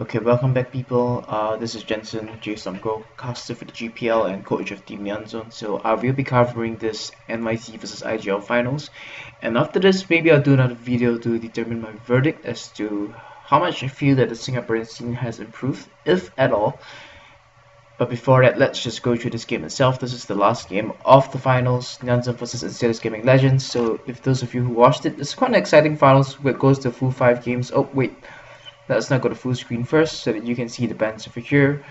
Okay, welcome back, people. This is Jensen, JSumGo, caster for the GPL and coach of Team NyZ. So I will be covering this NyZ versus IGL finals, and after this, maybe I'll do another video to determine my verdict as to how much I feel that the Singaporean scene has improved, if at all. But before that, let's just go through this game itself. This is the last game of the finals, NyZ versus NCS Gaming Legends. So if those of you who watched it, it's quite an exciting finals where it goes to full 5 games. Oh wait. Let's not go to full screen first so that you can see the bands over here.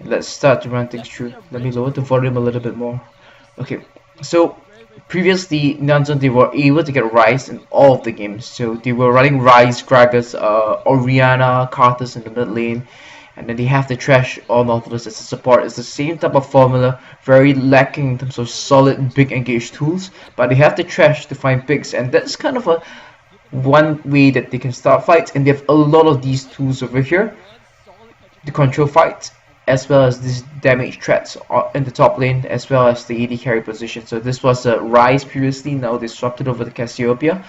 Let's start to run things through. Let me lower the volume a little bit more. Okay, so previously NyZ they were able to get Ryze in all of the games. So they were running Ryze, Gragas, Orianna, Karthus in the mid lane. And then they have the Trash or Nautilus as a support. It's the same type of formula, very lacking in terms of solid big engaged tools. But they have the Trash to find picks, and that's kind of a one way that they can start fights, and they have a lot of these tools over here to control fights, as well as these damage threats in the top lane, as well as the AD carry position. So this was a Ryze previously, now they swapped it over to Cassiopeia.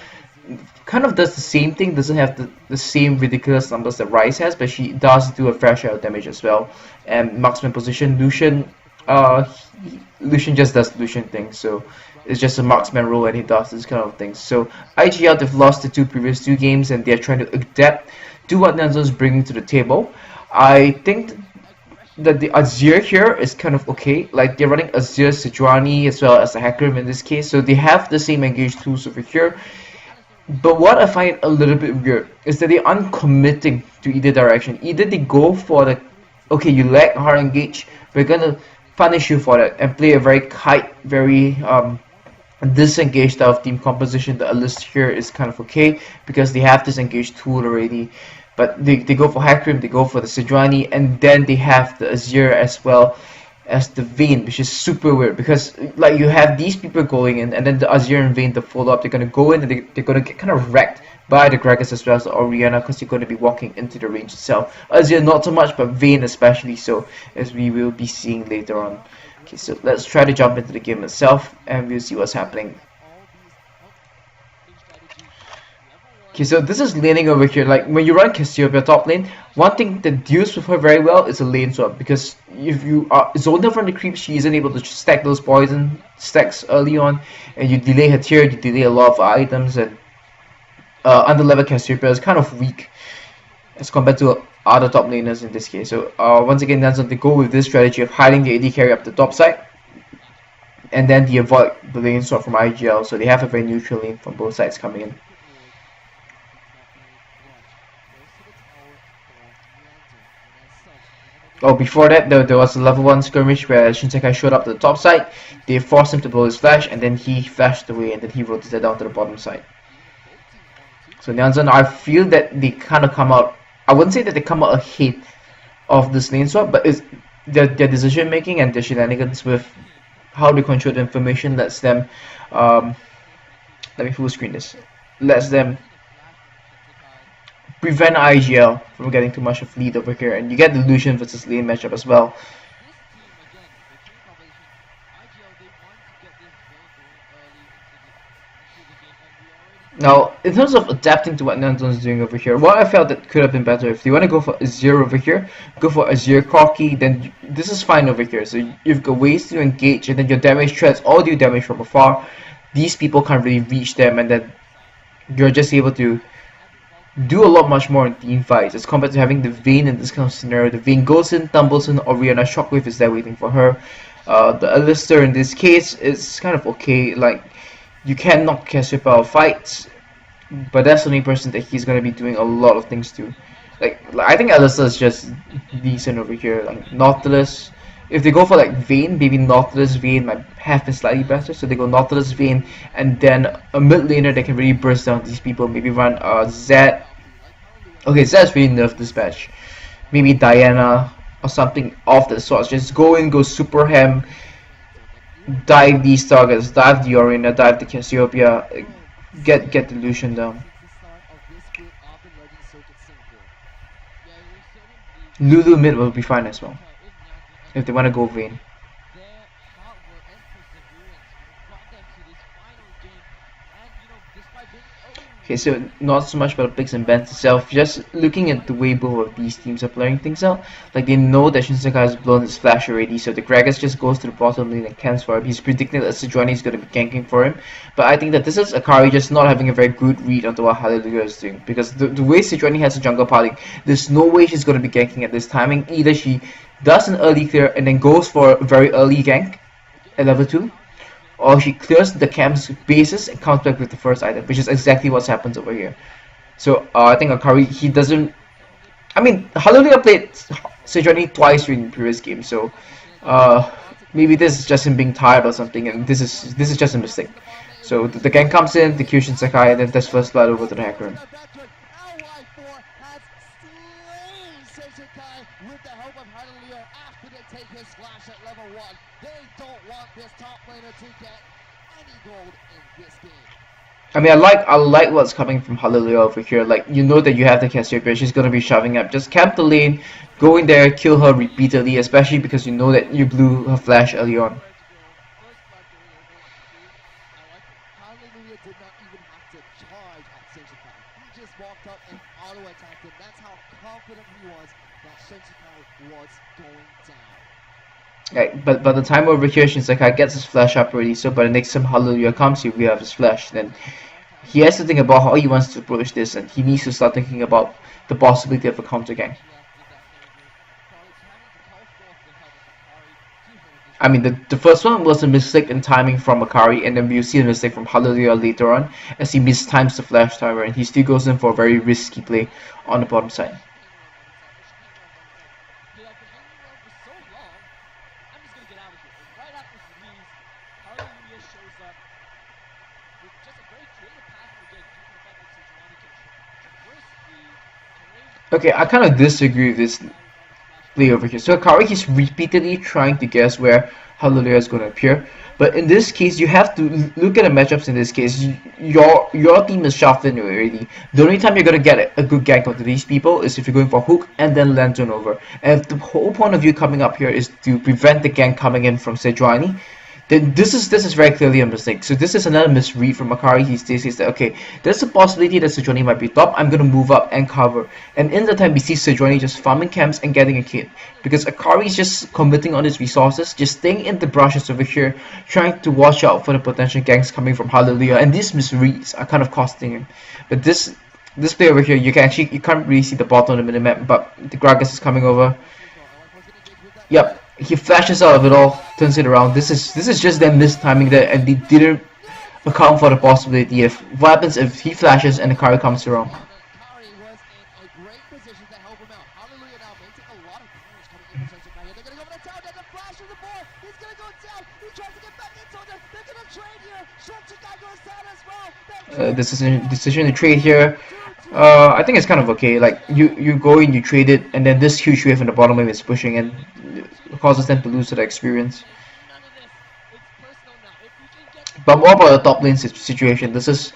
Kind of does the same thing, doesn't have the same ridiculous numbers that Ryze has, but she does do a fair share of damage as well. And marksman position, Lucian just does Lucian things, so it's just a marksman role and he does this kind of things. So IGL, they've lost the previous two games and they're trying to adapt to what NyZ is bringing to the table. I think that the Azir here is kind of okay. Like, they're running Azir, Sejuani, as well as the Hecarim in this case, so they have the same engaged tools over here. But what I find a little bit weird is that they're uncommitting to either direction. Either they go for the, okay, you lack hard engage, we're gonna punish you for that and play a very kite, very disengaged style of team composition. The list here is kind of okay because they have this engaged tool already. But they go for Hecarim, they go for the Sejuani, and then they have the Azir as well as the Vayne, which is super weird because like you have these people going in, and then the Azir and Vayne, the follow up, they're gonna go in and they're gonna get kind of wrecked by the Gragas as well as the Orianna because you're going to be walking into the range itself. Azir not so much, but Vayne especially so, as we will be seeing later on. Okay, so let's try to jump into the game itself and we'll see what's happening. Okay, so this is laning over here. Like, when you run Cassiopeia top lane, one thing that deals with her very well is a lane swap, because if you are zoned up from the creep, she isn't able to stack those poison stacks early on, and you delay her tier, you delay a lot of items, and under level Cassiopeia is kind of weak as compared to other top laners in this case. So once again, that's they go with this strategy of hiding the AD carry up the top side, and then they avoid the lane swap from IGL, so they have a very neutral lane from both sides coming in. Oh, before that, there was a level 1 skirmish where Shinsekai showed up to the top side. They forced him to blow his flash, and then he flashed away, and then he rotated down to the bottom side. So NyZ, I feel that they kind of come out, I wouldn't say that they come out ahead of this lane swap, but it's their decision making and their shenanigans with how they control the information lets them, let me full screen this, lets them prevent IGL from getting too much of lead over here, and you get the Lucian versus lane matchup as well. Now, in terms of adapting to what NyZ is doing over here, what I felt that could have been better, if you want to go for Azir over here, go for Azir Corki, then this is fine over here. So you've got ways to engage, and then your damage threats all do damage from afar. These people can't really reach them, and then you're just able to do a lot much more in team fights as compared to having the Vayne in this kind of scenario. The Vayne goes in, tumbles in, Orianna Shockwave is there waiting for her. The Alistair in this case is kind of okay. Like, you can knock Cassiopeia out of fights, but that's the only person that he's gonna be doing a lot of things to. Like I think Alistair is just decent over here. Like Nautilus, if they go for like Vayne, maybe Nautilus Vayne might have been slightly better. So they go Nautilus Vayne, and then a mid laner that can really burst down these people. Maybe run Zed. Okay, Zed's really nerfed this patch. Maybe Diana or something of the sorts. Just go in, go super ham, dive these targets, dive the Orianna, dive the Cassiopeia, get the Lucian down. Lulu mid will be fine as well if they want to go Vayne. Okay, so not so much about the picks and bans itself, just looking at the way both of these teams are playing things out. Like, they know that Shinsekai has blown his flash already, so the Gragas just goes to the bottom lane and camps for him. He's predicting that Sejuani is going to be ganking for him, but I think that this is Akari just not having a very good read onto what Hallelujah is doing, because the way Sejuani has a jungle party, there's no way she's going to be ganking at this timing. Either she does an early clear and then goes for a very early gank at level 2, or she clears the camp's bases and comes back with the first item, which is exactly what happens over here. So I think Akari, he doesn't. I mean, Hallelujah played Sejuani twice in the previous game, so maybe this is just him being tired or something, and this is just a mistake. So the gang comes in, the Kyushin Sakai, and then does first blood over to the Hacker. With the help of Hallelujah after they take his flash at level 1. They don't want this top laner to get any gold in this game. I mean, I like what's coming from Hallelujah over here. Like, you know that you have the Cassiopeia, she's gonna be shoving up. Just camp the lane, go in there, kill her repeatedly, especially because you know that you blew her flash early on. Hallelujah did not even have to charge at Shinsekai. He just walked up and auto-attacked him. That's how confident he was that Shinsekai was going down. Right, but by the time over here, Shinsekai gets his flash up already, so by the next time Hallelujah comes, we have his flash. Then he has to think about how he wants to approach this, and he needs to start thinking about the possibility of a counter gang. I mean, the first one was a mistake in timing from Akari, and then we'll see a mistake from Hallelujah later on, as he mistimes the flash tower, and he still goes in for a very risky play on the bottom side. Okay, I kind of disagree with this play over here. So Akari is repeatedly trying to guess where Hallelujah is going to appear, but in this case, you have to look at the matchups. In this case, your team is shuffling already. The only time you're going to get a good gank onto these people is if you're going for hook and then lantern over. And if the whole point of you coming up here is to prevent the gank coming in from Sejuani, then this is very clearly a mistake. So this is another misread from Akari. He says that, okay, there's a possibility that Sejuani might be top. I'm going to move up and cover. And in the time, we see Sejuani just farming camps and getting a kill. Because Akari is just committing on his resources, just staying in the brushes over here, trying to watch out for the potential ganks coming from Hallelujah. And these misreads are kind of costing him. But this play over here, you can't really see the bottom of the minimap, but the Gragas is coming over. Yep. He flashes out of it all, turns it around. This is just them mistiming that, and they didn't account for the possibility of what happens if he flashes and the Akari comes around. Akari was in a great position to help him out. Hallelujah now may take a lot of damage coming in from Shinsekai. They're gonna go for the tower, there's a flash from the board. He's gonna go down. He tries to get back into it. They're gonna trade here. Shinsekai goes down as well. Decision to trade here. I think it's kind of okay. Like you go in, you trade it, and then this huge wave in the bottom lane is pushing and causes them to lose that experience. But more about the top lane situation. This is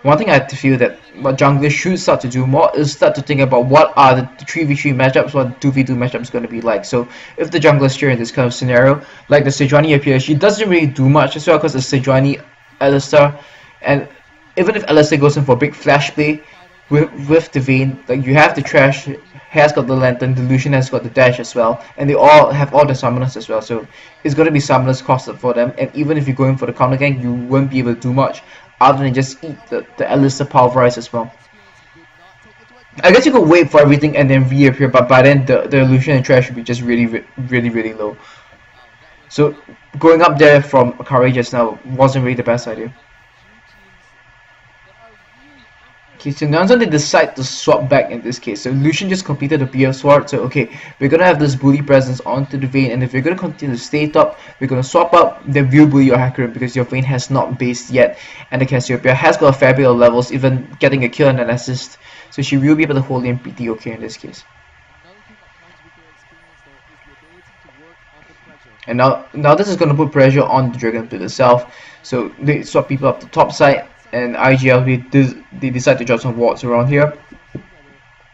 one thing I have to feel that what junglers should start to do more is start to think about what are the 3v3 matchups, what 2v2 matchups going to be like. So if the jungler is here in this kind of scenario, like the Sejuani appears, she doesn't really do much as well because it's Sejuani, Alistar, and even if Alistar goes in for a big flash play with the Vayne, like you have the trash, has got the lantern, Delusion has got the dash as well, and they all have all the summoners as well, so it's going to be summoners costed for them, and even if you're going for the counter gank, you won't be able to do much other than just eat the Alistar pulverize as well. I guess you could wait for everything and then reappear, but by then the illusion and trash would be just really low. So going up there from Akari just now wasn't really the best idea. Okay, so NyZ they decide to swap back in this case. So Lucian just completed the BF Sword, so okay, we're gonna have this bully presence onto the Vayne, and if we're gonna continue to stay top, we're gonna swap out, then we'll bully your Hacker because your Vayne has not based yet, and the Cassiopeia has got a fair bit of levels, even getting a kill and an assist, so she will be able to hold in pretty okay in this case. And now this is gonna put pressure on the Dragon Pit itself, so they swap people up the top side, and IGL they decide to drop some wards around here.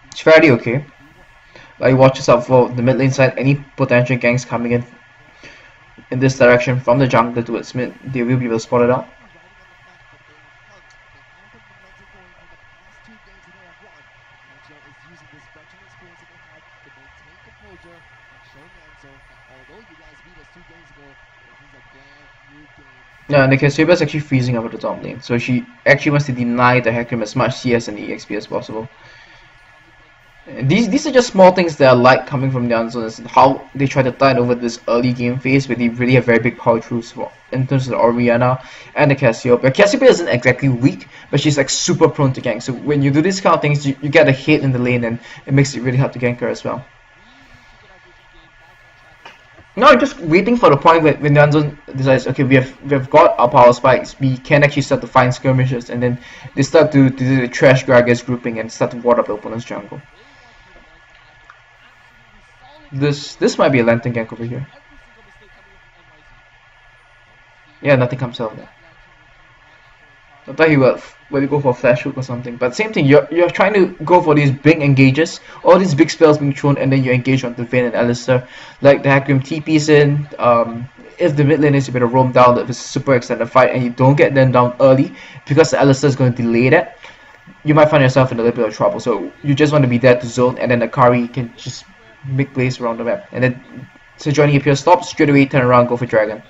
It's fairly okay. Like watch out for the mid lane side, any potential ganks coming in this direction from the jungler towards mid, they will be able to spot it out. manager and show NyZ that although you guys beat us 2 games ago, this is a brand new game. Yeah, and the Cassiopeia is actually freezing over the top lane, so she actually wants to deny the Hecarim as much CS and EXP as possible. And these are just small things that I like coming from NyZ, is how they try to tide over this early game phase where they really have very big power throughs in terms of the Orianna and the Cassiopeia. Cassiopeia isn't exactly weak, but she's like super prone to gank, so when you do these kind of things, you get a hit in the lane and it makes it really hard to gank her as well. No, I'm just waiting for the point when NyZ decides, okay, we've got our power spikes, we can actually start to find skirmishes, and then they start to do the trash Gragas grouping and start to ward up the opponent's jungle. This might be a lantern gank over here. Yeah, nothing comes out of that. I thought he would maybe go for a flash hook or something, but same thing. You're trying to go for these big engages, all these big spells being thrown, and then you engage onto Vayne and Alistar. Like the Hecarim TP's in. If the mid lane is a bit of roam down, if it's a super extended fight, and you don't get them down early because the Alistar is going to delay that, you might find yourself in a little bit of trouble. So you just want to be there to zone, and then the Akari can just make plays around the map, and then Sejuani appears, stop, straight away turn around, go for Dragon.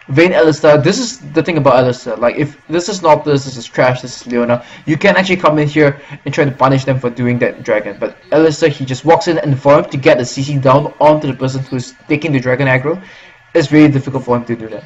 Vayne Alistar, this is the thing about Alistar, like if this is not this is trash, this is Leona, you can actually come in here and try to punish them for doing that Dragon, but Alistar, he just walks in, and for him to get the CC down onto the person who's taking the Dragon aggro, it's really difficult for him to do that.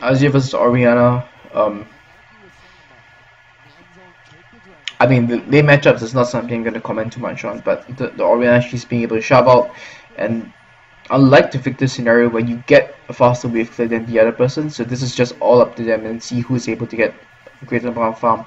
IGL versus Orianna, I mean, the lane matchups is not something I'm going to comment too much on, but the Orianna, she's being able to shove out, and unlike the Victor scenario where you get a faster wave clear than the other person, so this is just all up to them and see who's able to get a greater amount of farm.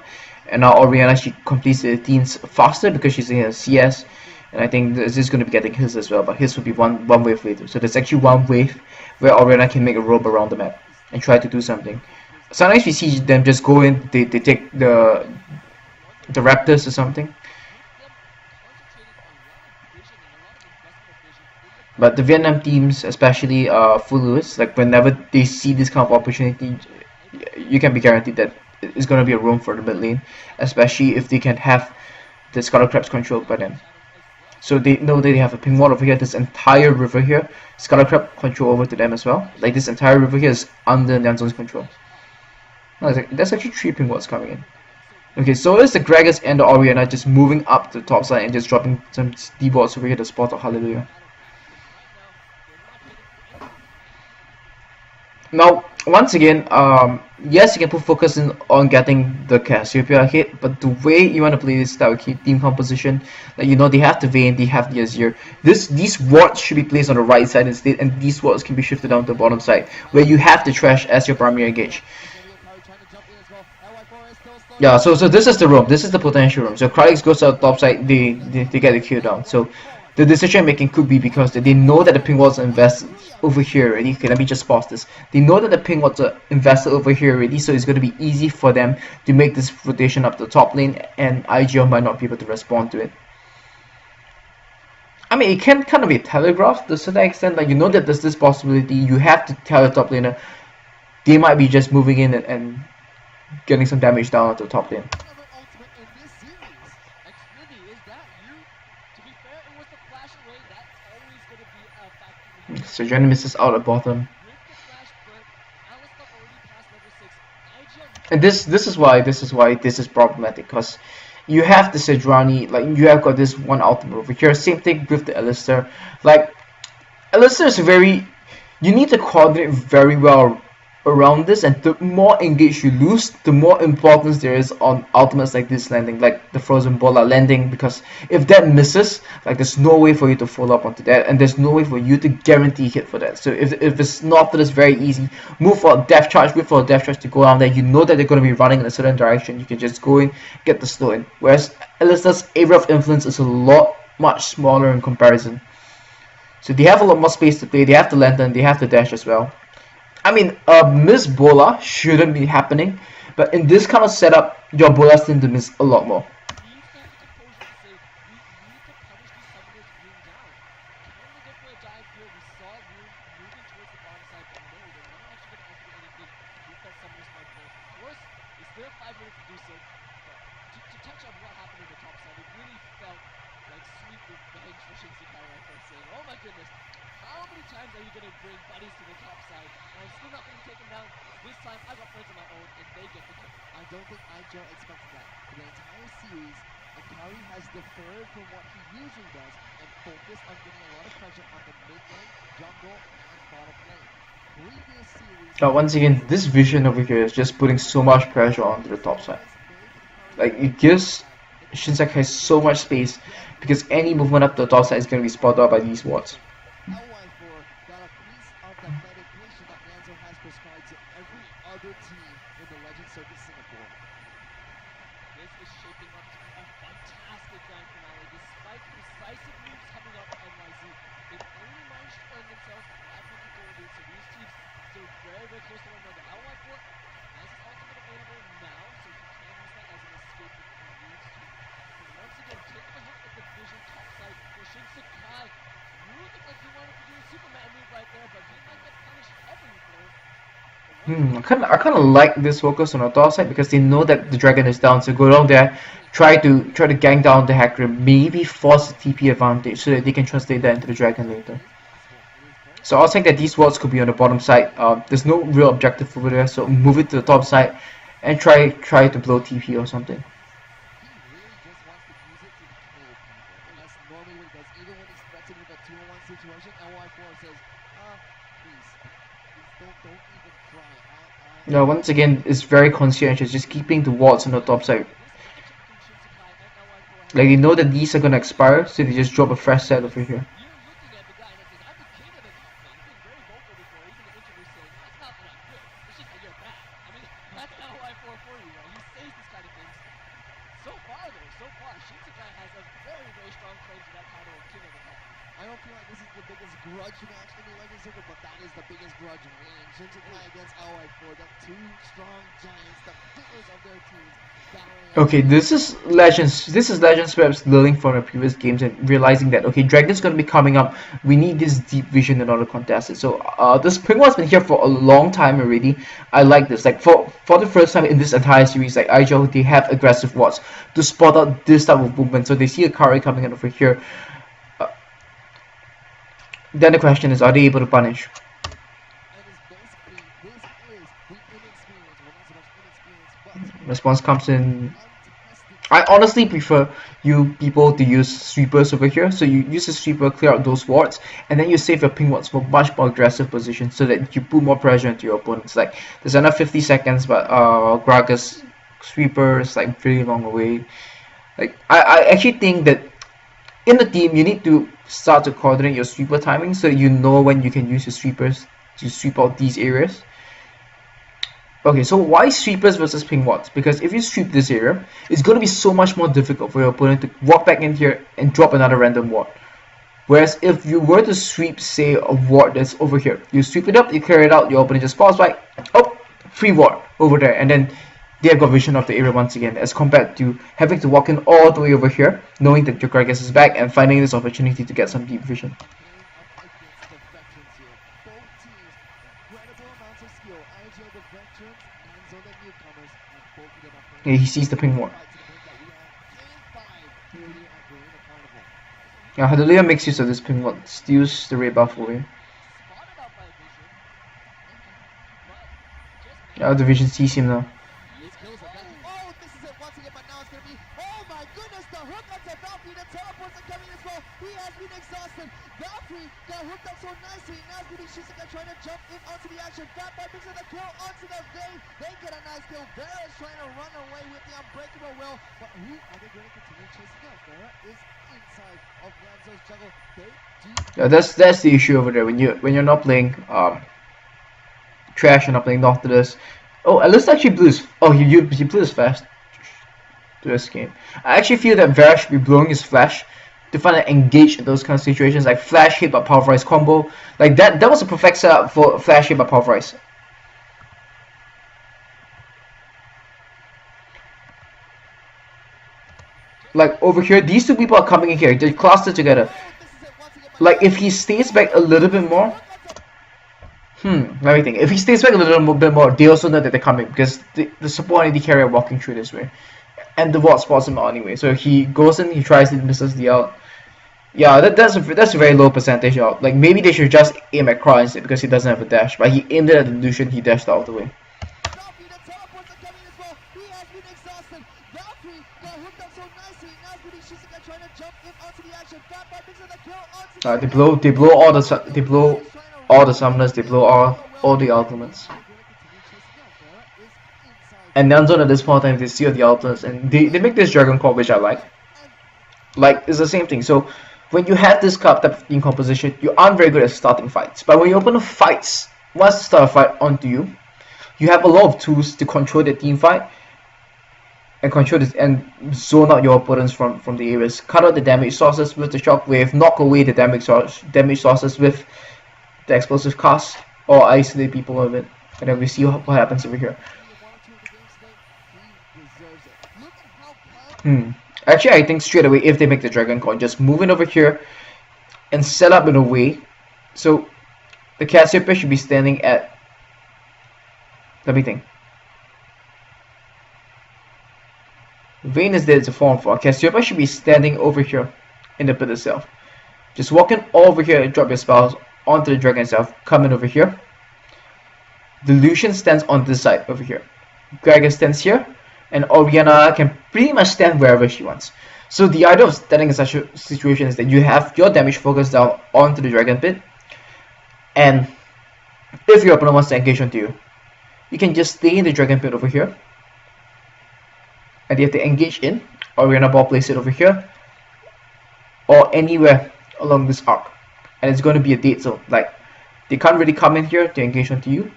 And now Orianna, she completes the 18s faster because she's in a CS, and I think this is going to be getting his as well, but his will be one wave later. So there's actually one wave where Orianna can make a robe around the map and try to do something. Sometimes we see them just go in, they take the Raptors or something. But the Vietnam teams, especially Full Lewis, like whenever they see this kind of opportunity, you can be guaranteed that it's going to be a roam for the mid lane, especially if they can have the Scarlet Crabs controlled by them. So they know that they have a ping wall over here, this entire river here, Scarlet Crab control over to them as well. Like this entire river here is under NyZ's control. No, there's actually 3 ping walls coming in. Okay, so is the Gragas and the Orianna just moving up to the top side and just dropping some D-boards over here to spot of Hallelujah. Now, once again, yes, you can put focus on getting the Cassiopeia hit, but the way you want to play this style team composition, like you know, they have the Vayne, they have the Azir. These wards should be placed on the right side instead, and these wards can be shifted down to the bottom side, where you have the trash as your primary engage. Yeah, so this is the room. This is the potential room. So Kralix goes to the top side, they get the kill down. So the decision making could be because they know that the ping walls are invested over here already. Okay, let me just pause this. They know that the ping walls are invested over here already, so it's going to be easy for them to make this rotation up the top lane, and IGL might not be able to respond to it. I mean, it can kind of be telegraphed to a certain extent. Like you know that there's this possibility. You have to tell the top laner they might be just moving in and getting some damage down at the top lane. So Johnny misses out at bottom. And this is why this is problematic, because you have the Sejuani, like you have got this one ultimate over here. Same thing with the Alistar. Like Alistar is very, you need to coordinate very well around this, and the more engaged you lose, the more importance there is on ultimates like this landing, like the Frozen Bola landing, because if that misses, like there's no way for you to follow up onto that, and there's no way for you to guarantee hit for that. So if it's not that it's very easy, move for a death charge, wait for a death charge to go down there, you know that they're going to be running in a certain direction, you can just go in, get the slow in. Whereas Alistar's area of influence is a lot much smaller in comparison. So they have a lot more space to play. They have the lantern, they have the dash as well. I mean, a miss bola shouldn't be happening, but in this kind of setup, your bolas tend to miss a lot more. He needs to have the composure to say, we need to punish these summoners being down. Can they go for a dive here? We saw Rune moving towards the bottom side, but no, they're not actually going to activate anything to boost that summoner's mark there. Of course, they still have 5 minutes to do so, but to touch on what happened in the top side, it really felt like sweet revenge for Shinsekai right there, saying, oh my goodness, how many times are you going to bring buddies to the top side? And I'm still not going to take them down. This time, I got friends of my own, and they get the kill. I don't think IGL expected that. For the entire series, Akari has deferred from what he usually does and focused on getting a lot of pressure on the mid lane, jungle, and bottom lane. Previous series... Now once again, this vision over here is just putting so much pressure onto the top side. Like, it gives Shinsekai so much space, because any movement up the top side is going to be spotted out by these wards. L1 got a piece of the medication that NyZ has prescribed to every other team in the Legend Circuit Singapore. This is shaping up to be a fantastic grand finale. Despite decisive moves coming up from NyZ, they've only managed to earn themselves 500 gold lead, so these teams still very, very close to one another. L1 NyZ's ultimate available now, so he can use that as an escape if he needs to. But once again, taking a look at the vision top side for Shinsekai. Looked like he wanted to do a Superman move right there, but he might get punished heavily for it. I kind of like this focus on the top side, because they know that the dragon is down, so go down there, try to gang down the hacker, maybe force the TP advantage so that they can translate that into the dragon later. So I was saying that these wards could be on the bottom side. There's no real objective over there, so move it to the top side and try to blow TP or something. Yeah, once again, it's very conscientious, just keeping the wards on the top side. Like, they know that these are gonna expire, so they just drop a fresh set over here. So far, Shinsekai has a very, very strong claim to that title of King of the Top. I don't feel like this is the biggest grudge match in the Legend Circuit, but that is the biggest grudge win. Shinsekai against LY4, the two strong giants, the pillars of their teams. Okay, this is Legends perhaps learning from the previous games and realizing that, okay, Dragon's gonna be coming up, we need this deep vision in order to contest it. So this Pingwan's been here for a long time already. I like this. Like, for the first time in this entire series, like IGL, they have aggressive wards to spot out this type of movement. So they see Akari coming in over here. Then the question is, are they able to punish? Response comes in. I honestly prefer you people to use sweepers over here. So you use a sweeper, clear out those wards, and then you save your ping wards for much more aggressive positions so that you put more pressure into your opponents. Like, there's another 50 seconds, but Graga's sweeper is like pretty long away. Like, I actually think that in the team you need to start to coordinate your sweeper timing so that you know when you can use your sweepers to sweep out these areas. Okay, so why sweepers versus ping wards? Because if you sweep this area, it's going to be so much more difficult for your opponent to walk back in here and drop another random ward. Whereas if you were to sweep, say, a ward that's over here, you sweep it up, you clear it out, your opponent just falls by, oh, free ward over there, and then they have got vision of the area once again, as compared to having to walk in all the way over here, knowing that your Gragas is back and finding this opportunity to get some deep vision. Yeah, he sees the ping ward. Yeah, Hallelujah makes use of this ping ward, steals the red buff away. Yeah, the vision sees him now. Trying to jump in onto the action. Fatboy picks up the kill onto the vein. They get a nice kill. Vera is trying to run away with the unbreakable will. But who are they going to continue chasing out? Vera is inside of NyZ's jungle. They do. Yeah, that's the issue over there. When you're not playing Trash and not playing Nautilus. Oh, at least actually Blue's. Oh, he blew his flash to this game. I actually feel that Vera should be blowing his flash to finally engage in those kind of situations, like flash hit by pulverize combo. Like that was a perfect setup for flash hit by pulverize. Like over here, these two people are coming in here. They're clustered together. Like if he stays back a little bit more. Let me think. If he stays back a little bit more, they also know that they're coming because the support and AD carry are walking through this way. And the ward spots him out anyway. So he goes in, he tries, he misses the out. Yeah, that's a very low percentage out. Like maybe they should just aim at Crow instead because he doesn't have a dash. But he aimed it at the Lucian, he dashed out of the way. They blow all the summoners, they blow all the ultimates. And NyZ at this point in time, they steal the ultimates and they make this Dragon Core, which I like. Like it's the same thing. So when you have this type of team composition, you aren't very good at starting fights. But when you open up fights, once you start a fight onto you, you have a lot of tools to control the team fight and control this and zone out your opponents from the areas. Cut out the damage sources with the shockwave, knock away the damage sources with the explosive cast, or isolate people with it. And then we see what happens over here. Actually, I think straight away if they make the Dragon Coin, just move it over here and set up in a way so the Cassiopeia should be standing at. Let me think. Vayne is there to form for. Cassiopeia should be standing over here in the pit itself. Just walk in over here and drop your spells onto the dragon itself. Come in over here. The Lucian stands on this side over here. Gragas stands here. And Orianna can pretty much stand wherever she wants. So the idea of standing in such a situation is that you have your damage focused down onto the dragon pit. And if your opponent wants to engage onto you, you can just stay in the dragon pit over here. And you have to engage in, Orianna ball place it over here. Or anywhere along this arc. And it's going to be a dead zone. Like, they can't really come in here to engage onto you.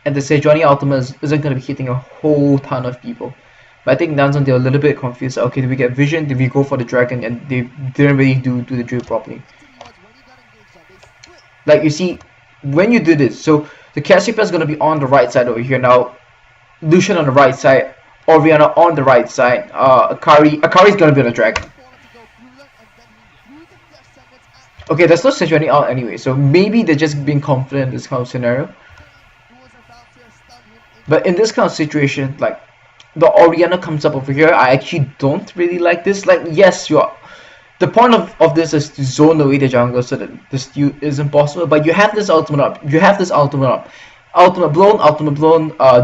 And the Sejuani ultimate isn't going to be hitting a whole ton of people. But I think NyZ, they're a little bit confused. Okay, did we get vision? Did we go for the dragon? And they didn't really do the drill properly. Like you see, when you do this, so the Cassiopeia is going to be on the right side over here now. Lucian on the right side. Orianna on the right side. Akari is going to be on the dragon. Okay, there's no Sejuani out anyway. So maybe they're just being confident in this kind of scenario. But in this kind of situation, like the Orianna comes up over here, I actually don't really like this. Like, yes, the point of this is to zone away the jungle so that the steal is impossible. But you have this ultimate up. Ultimate blown,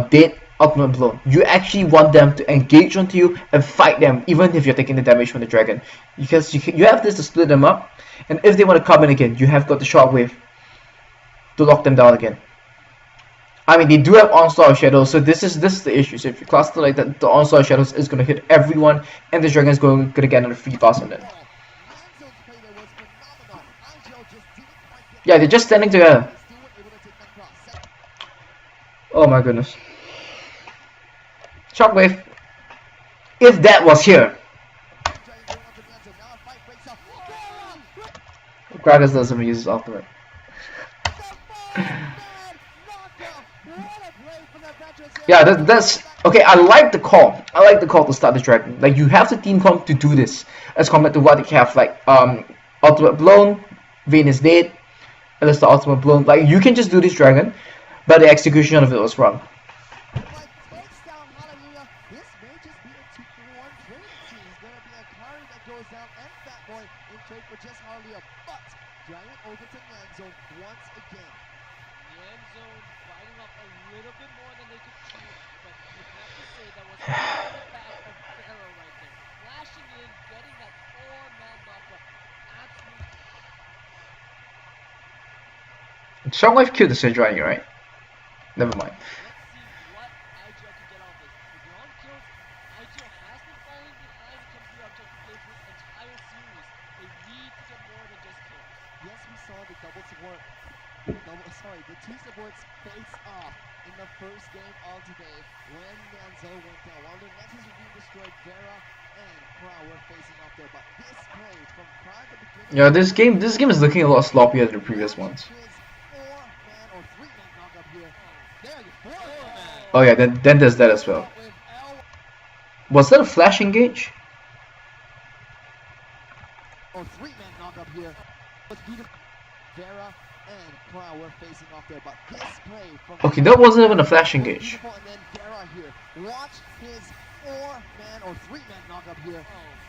dead, ultimate blown. You actually want them to engage onto you and fight them, even if you're taking the damage from the dragon. Because you have this to split them up. And if they want to come in again, you have got the shockwave to lock them down again. I mean, they do have Onslaught of Shadows, so this is the issue. So if you cluster like that, the Onslaught of Shadows is going to hit everyone, and the dragon is going to get another free pass on it. Yeah, they're just standing together. Oh my goodness. Shockwave. If that was here. Gragas doesn't use his ultimate. Yeah, that's okay. I like the call. I like the call to start the dragon. Like, you have the team comp to do this, as compared to what they have. Like, ultimate blown, Vayne is dead, and that's the ultimate blown. Like, you can just do this dragon, but the execution of it was wrong. Shockwave killed the Sejuani, right? Never mind. The two supports face off in the first game of today when NyZ went down. While the Nexus was being destroyed, Vera Yeah, this game is looking a lot sloppier than the previous ones. Oh yeah, then there's that as well. Was that a flash engage? Or three-man knockup here. Vera and Crow were facing off there, but this play from Okay, that wasn't even a flash engage. and then Vera here. Watch his four-man or three-man knockup here.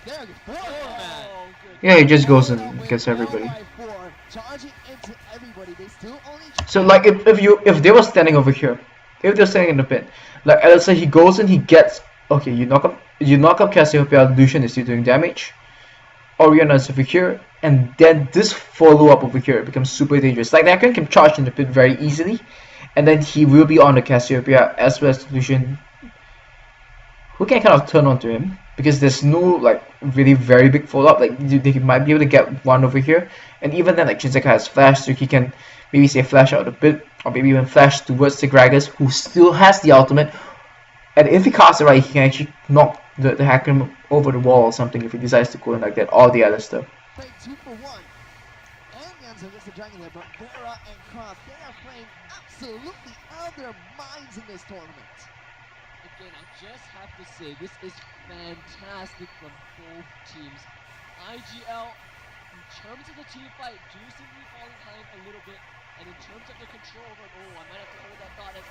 There you go. Four-man. Yeah, he just goes and gets everybody. Charging into everybody. They still only. So like if they were standing over here, if they're standing in the pit, like let's say he goes and he gets, okay, you knock up Cassiopeia, Lucian is still doing damage. Oriana is over here, and then this follow-up over here becomes super dangerous. Like Nakran can charge in the pit very easily, and then he will be on the Cassiopeia as well as the Lucian, who can kind of turn onto him because there's no like really very big follow-up. Like they might be able to get one over here, and even then like Shinsekai has flash, so he can maybe say flash out a bit, or maybe even flash towards the Gragas, who still has the ultimate. And if he casts it right, he can actually knock the hacker over the wall or something if he decides to go in like that, all the other stuff. Play 2 for 1. And Yanzo gets the dragon there, but Vera and Cross, they are playing absolutely out of their minds in this tournament. Again, I just have to say, this is fantastic from both teams. IGL, in terms of the team fight, do seem to be falling behind a little bit. And in terms of the control over, I might have to hold that thought. And,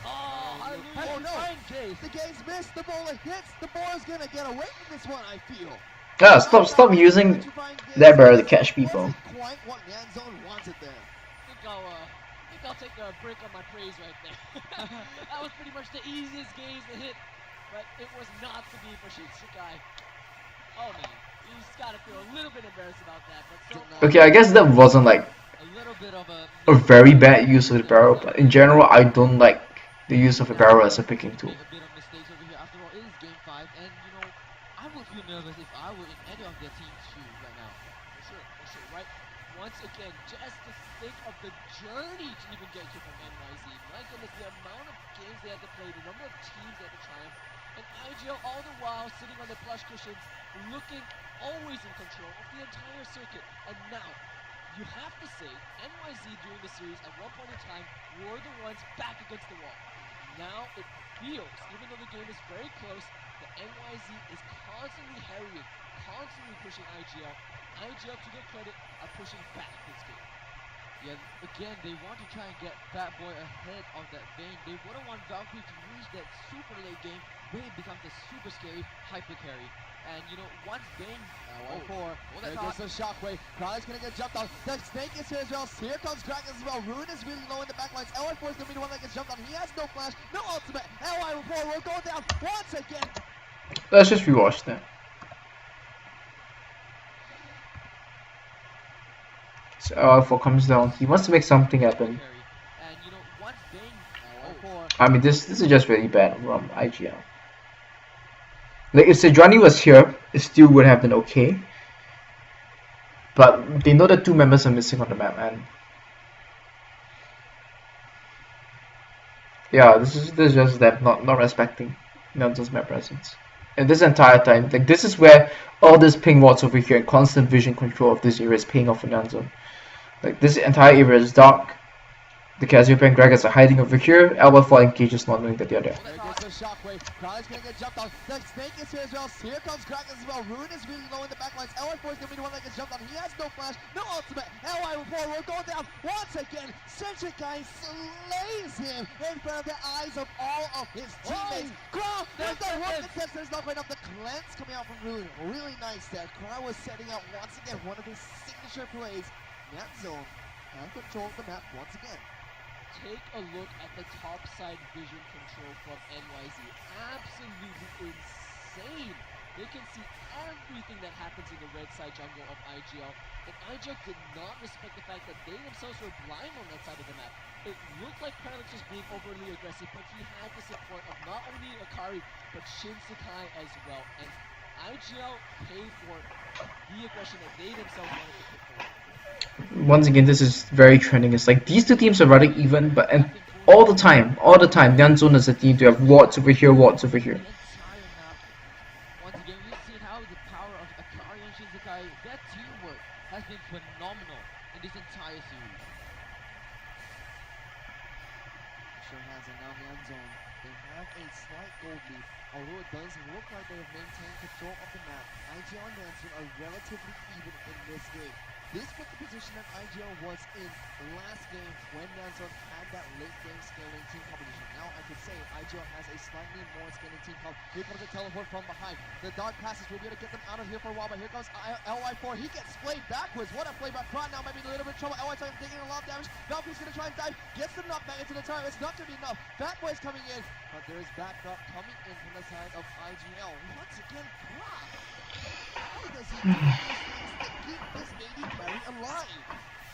Oh no! The game's missed. The bowler hits. The bowler's gonna get away from this one, I feel. Ah, stop using that barrel to catch people. Quite what Nanzone wanted there. I think I'll take a break on my praise right there. That was pretty much the easiest gaze to hit, but it was not to be for Shinsekai. Oh man, he's gotta feel a little bit embarrassed about that. But so okay, I guess that wasn't like a little bit of a very bad use of the barrel, but in general, I don't like the use of a barrel as a picking tool. A bit of mistakes over here. After all, it is game 5, and you know, I would feel nervous if I were in any of their team's shoes right now. For sure, right? Once again, just to think of the journey to even get here from NyZ. My goodness, the amount of games they had to play, the number of teams they had to triumph, and IGL all the while sitting on their plush cushions, looking always in control of the entire circuit. And now, you have to say, NyZ during the series at one point in time were the ones back against the wall. Now it feels, even though the game is very close, that NyZ is constantly harrying, constantly pushing IGL. IGL, to their credit, are pushing back this game. Yeah, again, they want to try and get Fat Boy ahead of that Vayne. They wouldn't want Valkyrie to reach that super late game where it becomes a super scary hyper carry. And you know, once Vayne... There goes the shockwave. Crowley's gonna get jumped on. The snake is here as well. Here comes Dragon as well. Ruin is really low in the backlines. LY4 is gonna be the one that gets jumped on. He has no flash, no ultimate. LY4 will go down once again. Let's just rewatch that. So LY4 comes down. He wants to make something happen. And you know, once Vayne... I mean, this is just really bad from IGL. Like if Sejuani was here, it still would have been okay. But they know that 2 members are missing on the map, and yeah, this is just them not respecting Nanzo's map presence. And this entire time, like this is where all this ping wards over here and constant vision control of this area is paying off for Nanzo. Like this entire area is dark. The Cassiopeia and Gragas are hiding over here. LY4 engages not knowing that they're there. There goes the shockwave. Crowley's gonna get jumped on. The snake is here as well. Here comes Gragas as well. Ruin is really low in the backlines. LY4 is gonna be the one that gets jumped on. He has no flash, no ultimate. LY4 will go down once again. Shinsekai slays him in front of the eyes of all of his teammates. Crow, there's the one contest. There's not right up. The cleanse coming out from Ruin. Really nice there. Crow was setting up once again one of his signature plays. That zone and control of the map once again. Take a look at the top side vision control from NyZ. Absolutely insane. They can see everything that happens in the red side jungle of IGL. And IGL did not respect the fact that they themselves were blind on that side of the map. It looked like Parallax was being overly aggressive, but he had the support of not only Akari, but Shinsekai as well. And IGL paid for the aggression that they themselves wanted to put forward. Once again, this is very trending. It's like these 2 teams are running even, but and all the time, Nanzo is a team to have wards over here, wards over here. Once again, we've seen how the sure has it. Now NyZ, they have a slight gold lead, although it does look like they have maintained control of the map. IGL and NyZ are relatively even in this game. This was the position that IGL was in last game when NyZ had that late game scaling team competition. Now I could say IGL has a slightly more scaling team comp. Here comes a teleport from behind. The dart passes will be able to get them out of here for a while, but here comes LY4. He gets splayed backwards. What a play by Prot. Now might be a little bit of trouble. LY4 taking a lot of damage. Valkyrie's gonna try and dive. Gets the knockback into the turret. It's not gonna be enough. Fatboy's coming in, but there is backup coming in from the side of IGL. Once again, Prot. How does he do these things to keep this AD carry alive?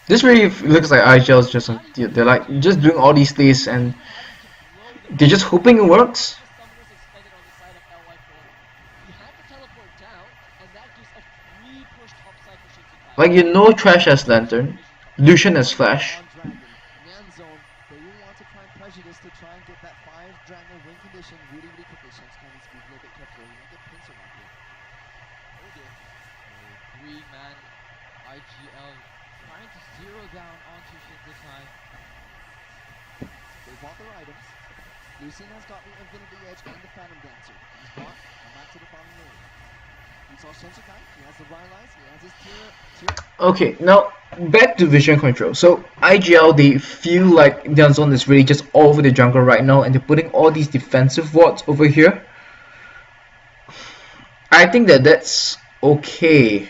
This really looks like IGL is just they're like just doing all these things and they're just hoping it works. Like Trash has Lantern, Lucian has Flash. NyZ, they will want to try and prejudice to try and get that 5 Dragon win condition really quickly. Shem's kind of speed a little bit careful. You won't get pincer right here. Oh dear. 3-man IGL trying to zero down onto Shin this time. They bought their items. Lucian has got the Infinity Edge and the Phantom Dancer. He's bought. Come back to the bottom lane. He saw Shensukai. He has the Rylai's. He has his tier. Okay, now back to vision control. So IGL, they feel like NyZ is really just all over the jungle right now, and they're putting all these defensive wards over here. I think that's okay.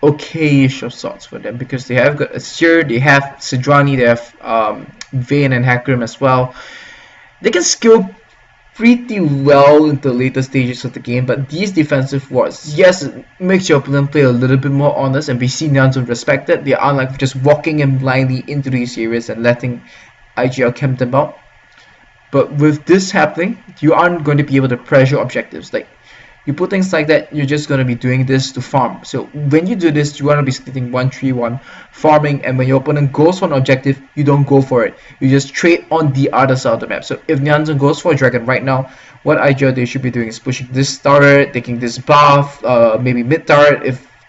Okay-ish of sorts for them, because they have got Asir, they have Sejuani, they have Vayne and Hecarim as well. They can skill pretty well into the later stages of the game, but these defensive wards, yes, it makes your opponent play a little bit more honest, and we see NyZ respect it. They are like just walking in blindly into these areas and letting IGL camp them out. But with this happening, you aren't going to be able to pressure objectives. Like, you put things like that, you're just going to be doing this to farm. So when you do this, you want to be splitting 1-3-1, farming, and when your opponent goes for an objective, you don't go for it. You just trade on the other side of the map. So if NyZ goes for a dragon right now, what IGL they should be doing is pushing this turret, taking this buff, maybe mid turret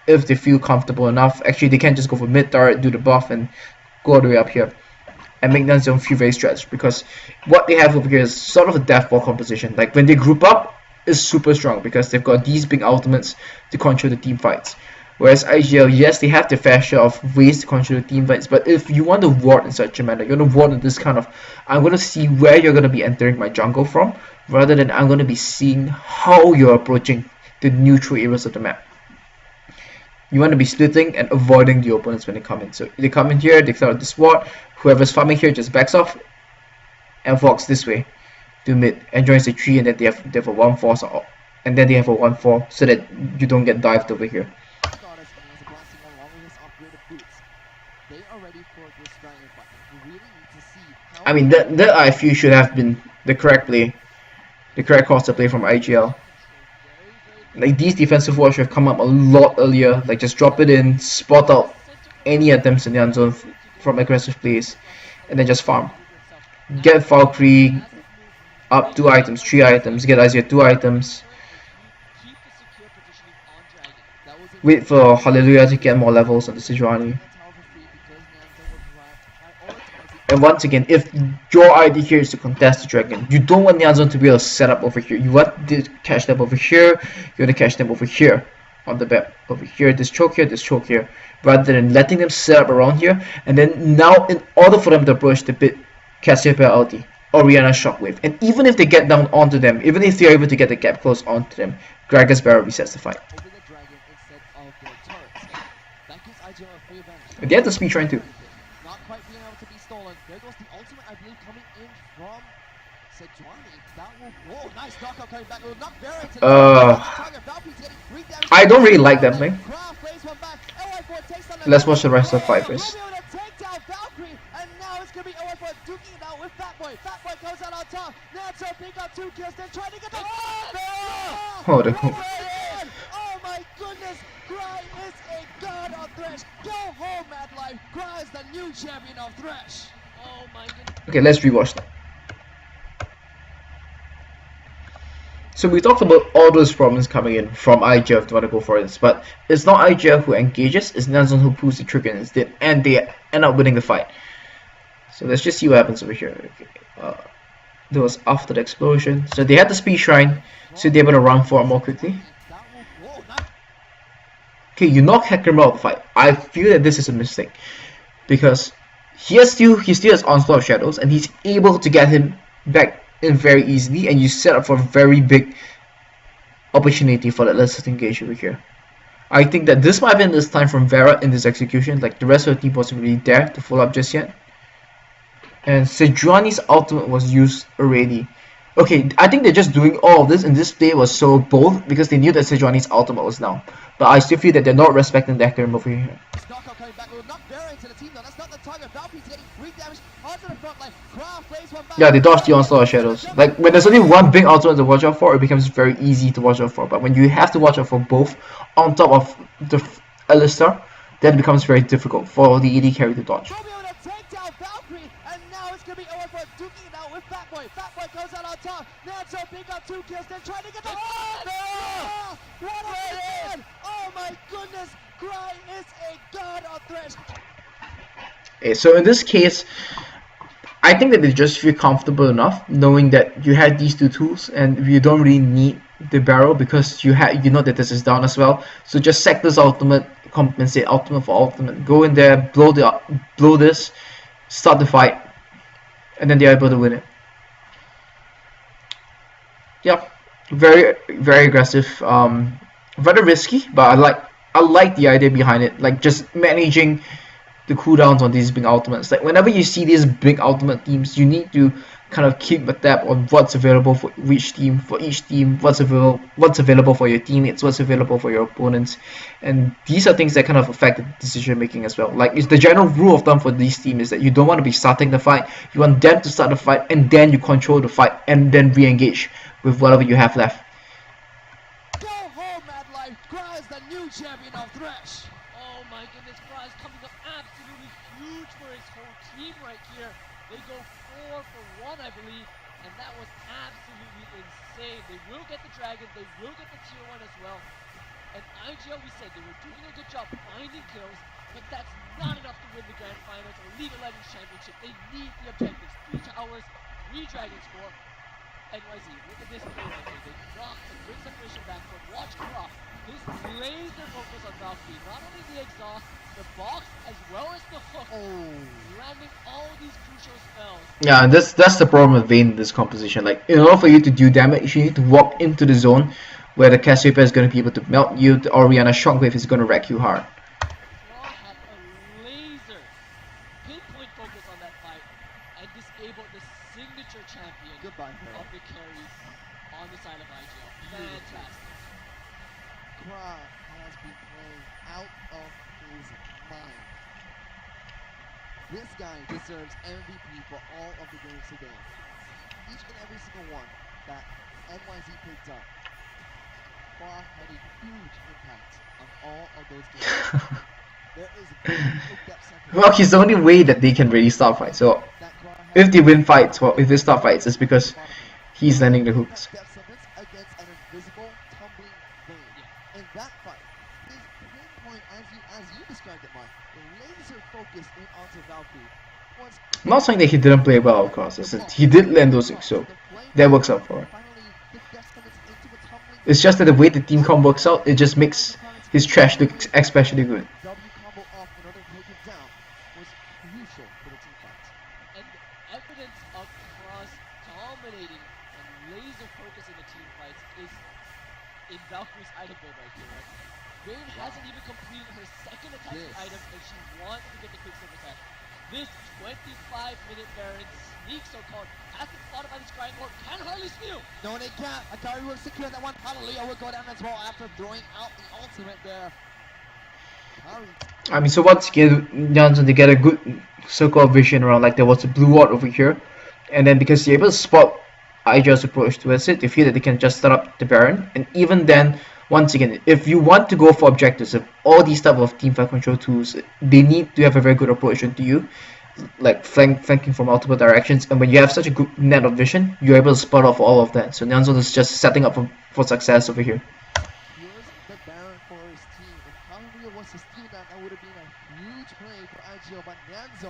if they feel comfortable enough. Actually, they can just go for mid turret, do the buff, and go all the way up here. And make NyZ feel very stretched, because what they have over here is sort of a death ball composition. Like when they group up, is super strong because they've got these big ultimates to control the team fights. Whereas IGL, yes, they have the fair share of ways to control the team fights, but if you want to ward in such a manner, you want to ward in this kind of, I'm going to see where you're going to be entering my jungle from, rather than I'm going to be seeing how you're approaching the neutral areas of the map. You want to be splitting and avoiding the opponents when they come in. So they come in here, they clear out this ward, whoever's farming here just backs off and walks this way to mid and joins the tree, and then they have a 1-4, and then they have a 1-4 so that you don't get dived over here. I mean that I feel should have been the correct play, the correct course to play from IGL. Like these defensive wards should have come up a lot earlier. Like just drop it in, spot out any attempts in the end zone from aggressive plays, and then just farm. Get Valkyrie up 2 items, 3 items, get Azir 2 items. Wait for Hallelujah to get more levels on the Sejuani. And once again, if your idea here is to contest the dragon, you don't want NyZ to be able to set up over here. You want to catch them over here, you want to catch them over here on the map. Over here, this choke here, rather than letting them set up around here. And then now, in order for them to approach the pit, Cassiopeia ulti, Orianna shockwave. And even if they get down onto them, even if they're able to get the gap close onto them, Gragas Barrow resets the fight. They have the speed trying to. Not quite being able to be stolen. There goes the ultimate, I believe, coming in from Sejuani. That will, whoa, nice knockout coming back. It will knock Barrow into the I don't really like that thing. Let's watch the rest of the fight first. And now it's going to be LY4 duking it out with Fatboy. Fatboy goes out on top. NyZ pick up 2 kills, then trying to get the... Oh, the... Oh my goodness! Cry is a god of Thresh. Go home, Mad Life. Cry is the new champion of Thresh. Oh my goodness. Okay, let's rewatch that. So we talked about all those problems coming in from IGL to want to go for this, but it's not IGL who engages, it's NyZ who pulls the trigger instead, and they end up winning the fight. So let's just see what happens over here. Okay. That was after the explosion. So they had the speed shrine, so they're able to run forward more quickly. Okay, you knock Hecarim out of the fight. I feel that this is a mistake because he still has Onslaught of Shadows, and he's able to get him back in very easily, and you set up for a very big opportunity for that last engage over here. I think that this might have been this time from Vera in this execution, like the rest of the team wasn't really there to follow up just yet. And Sejuani's ultimate was used already. Okay, I think they're just doing all of this, and this play was so bold because they knew that Sejuani's ultimate was down. But I still feel that they're not respecting the Hecarim over here. Yeah, they dodge the Onslaught of Shadows. Like, when there's only one big ultimate to watch out for, it becomes very easy to watch out for. But when you have to watch out for both on top of the Alistar, then it becomes very difficult for the AD carry to dodge. Goes out on top. NyZ big on 2 kills. They're trying to get the. Oh, no! What a man! Oh my goodness! Cry is a god on Thresh. Okay, so in this case, I think that they just feel comfortable enough knowing that you had these two tools and you don't really need the barrel because you know that this is down as well. So just sack this ultimate, compensate ultimate for ultimate. Go in there, blow this, start the fight, and then they're able to win it. Yeah, very aggressive. Rather risky, but I like the idea behind it. Like just managing the cooldowns on these big ultimates. Like whenever you see these big ultimate teams, you need to kind of keep a tab on what's available for each team. What's available for your teammates, what's available for your opponents, and these are things that kind of affect the decision making as well. Like it's the general rule of thumb for these teams is that you don't want to be starting the fight. You want them to start the fight, and then you control the fight, and then re-engage with whatever you have left. Go home, Mad Life. Cry is the new champion of Thresh. Oh my goodness, Cry is coming up absolutely huge for his whole team right here. They go 4 for 1, I believe, and that was absolutely insane. They will get the dragon, they will get the tier 1 as well. And IGL, we said they were doing a good job finding kills, but that's not enough to win the Grand Finals or League of Legends Championship. They need the objectives. 3 towers, 3 dragons for NyZ. Look at this play right here. They drop and bring separation back, but watch Croft. His laser focus on Valkyrie. Not only the exhaust, the box, as well as the hook. Landing all these crucial spells. Yeah, that's the problem with Vayne in this composition. Like, in order for you to do damage, you need to walk into the zone where the Cassiopeia is going to be able to melt you, the Orianna Shockwave is going to wreck you hard. Croft had a laser pinpoint focus on that fight and disabled the signature champion of the carries on the side of IGL. Fantastic. Cry has been playing out of his mind. This guy deserves MVP for all of the games today. Each and every single one that NyZ picked up, Cry had a huge impact on all of those games. There is very in-depth separation. Well, he's the only way that they can really start fights. So if they win fights, well, if they start fights, it's because he's landing the hooks. Against an invisible tumbling Vayne. In that fight, his pinpoint, as you described it, Mark, the laser focus in onto Valkyrie was. I'm not saying that he didn't play well, of course. He did land those hooks, so that works out for him. It's just that the way the team comp works out, it just makes his trash look especially good. W combo off in order to take him down was crucial for the team fight. And the evidence of Cross dominating and laser focusing the team fights is in Valkyrie's item build right here, right? Vayne hasn't even completed her second attachment item and she wants to get the quicksilver attack. This 25-minute Baron sneak, so-called, has been spotted by the Scrying Orb, can hardly steal. No, they can't. Akari will secure that one. Hallelujah will go down as well after throwing out the ultimate there. Akari. I mean, so once again, NyZ, they get a good circle of vision around, like there was a blue ward over here, and then because they're able to spot IGL's approach towards it, they feel that they can just start up the Baron, and even then, once again, if you want to go for objectives of all these type of teamfight control tools, they need to have a very good approach into you, like flanking from multiple directions, and when you have such a good net of vision, you're able to spot off all of that. So NyZ is just setting up for success over here. Here's the Baron for his team. If Hallelujah was to steal that, that would have been a huge play for IGL, but NyZ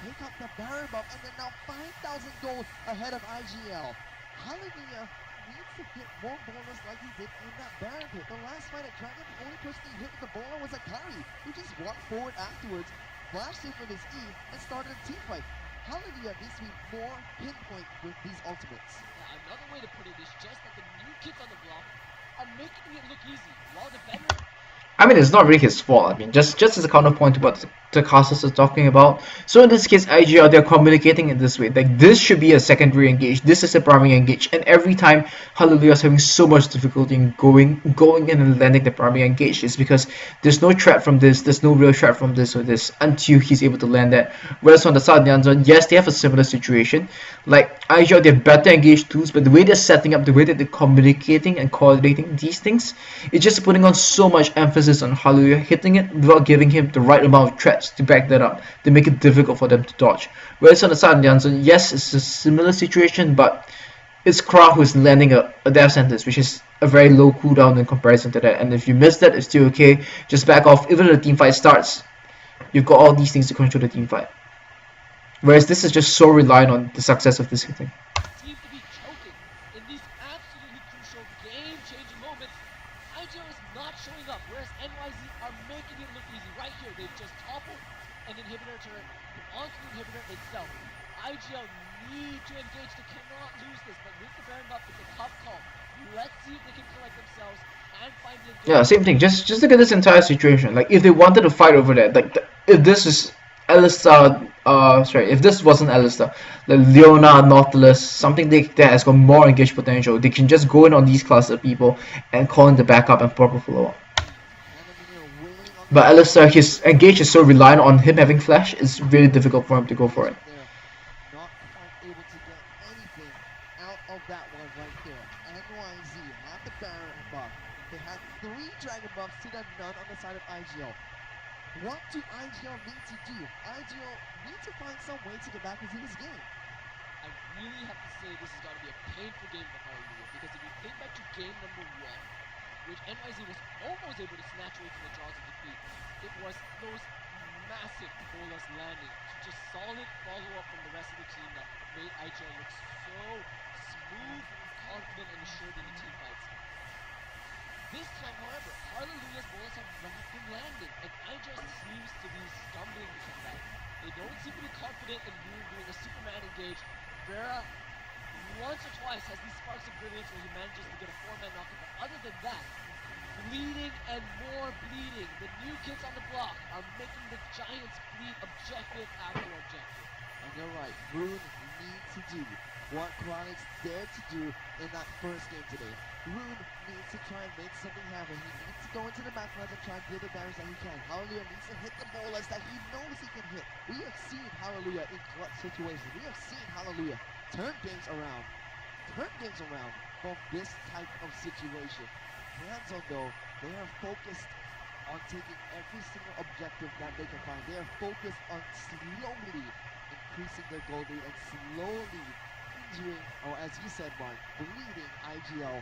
pick up the Baron buff, and they're now 5,000 gold ahead of IGL. Hallelujah needs to hit more bowlers like he did in that Baron pit. The last fight at Dragon, the only person he hit with the bowler was Akari, who just walked forward afterwards, flashed in with his E, and started a team fight. Hallelujah needs to be more pinpoint with these ultimates. Yeah, another way to put it is just that the new kids on the block are making it look easy, while the veteran. I mean, it's not really his fault. I mean, just as a counterpoint to what the casters are talking about. So in this case, IGL, they're communicating in this way. Like, this should be a secondary engage. This is a primary engage. And every time Hallelujah is having so much difficulty in going in and landing the primary engage is because there's no threat from this. There's no real threat from this or this until he's able to land that. Whereas on the side of NyZ, yes, they have a similar situation. Like, IGL, they have better engage tools, but the way they're setting up, the way that they're communicating and coordinating these things, it's just putting on so much emphasis on Hallelujah hitting it without giving him the right amount of threats to back that up, to make it difficult for them to dodge. Whereas on the side of NyZ, yes, it's a similar situation, but it's Kra who's landing a death sentence, which is a very low cooldown in comparison to that. And if you miss that, it's still okay. Just back off. Even if the team fight starts, you've got all these things to control the team fight. Whereas this is just so reliant on the success of this hitting. Seems to be choking in these absolutely crucial game-changing moments. IGL is not showing up, whereas NyZ are making it look easy. Right here, they've just toppled an inhibitor turret onto the inhibitor itself. IGL need to engage. They cannot lose this, but with the Baron buff, it's a tough call. Let's see if they can collect themselves and find the engagement. Yeah, same thing. Just look at this entire situation. Like, if they wanted to fight over that, like, if this is Alistar, if this wasn't Alistar, like Leona, Nautilus, something that has got more engaged potential, they can just go in on these class of people and call in the backup and proper follow-up. But Alistar, his engage is so reliant on him having flash, it's really difficult for him to go for it. Not quite able to get anything out of that one right there. NyZ had the Baron buff. They had 3 Dragon buffs to the none on the side of IGL. What do IGL need to do? IGL need to find some way to get back into this game. I really have to say this is going to be a painful game for Hallelujah, because if you think back to game number 1, which NyZ was almost able to snatch away from the jaws of defeat, it was those massive bolas landing to just solid follow-up from the rest of the team that made IGL look so smooth, confident, and assured in the team fights. This time, however, Hallelujah's bolas have not been landing, and IGL seems to be stumbling because of that. They don't seem to be confident in doing a Superman engage. Vera, once or twice, has these sparks of brilliance where he manages to get a 4-man knockout, but other than that, bleeding and more bleeding. The new kids on the block are making the Giants bleed objective after objective. And you're right, Rune needs to do what Chronix dared to do in that first game today. Rune needs to try and make something happen. He needs to go into the backlines and try and deal the damage that he can. Hallelujah needs to hit the bolas that he knows he can hit. We have seen Hallelujah in clutch situations. We have seen Hallelujah turn games around from this type of situation. NyZ though, they are focused on taking every single objective that they can find. They are focused on slowly increasing their gold lead and slowly injuring, or as you said, Mark, bleeding IGL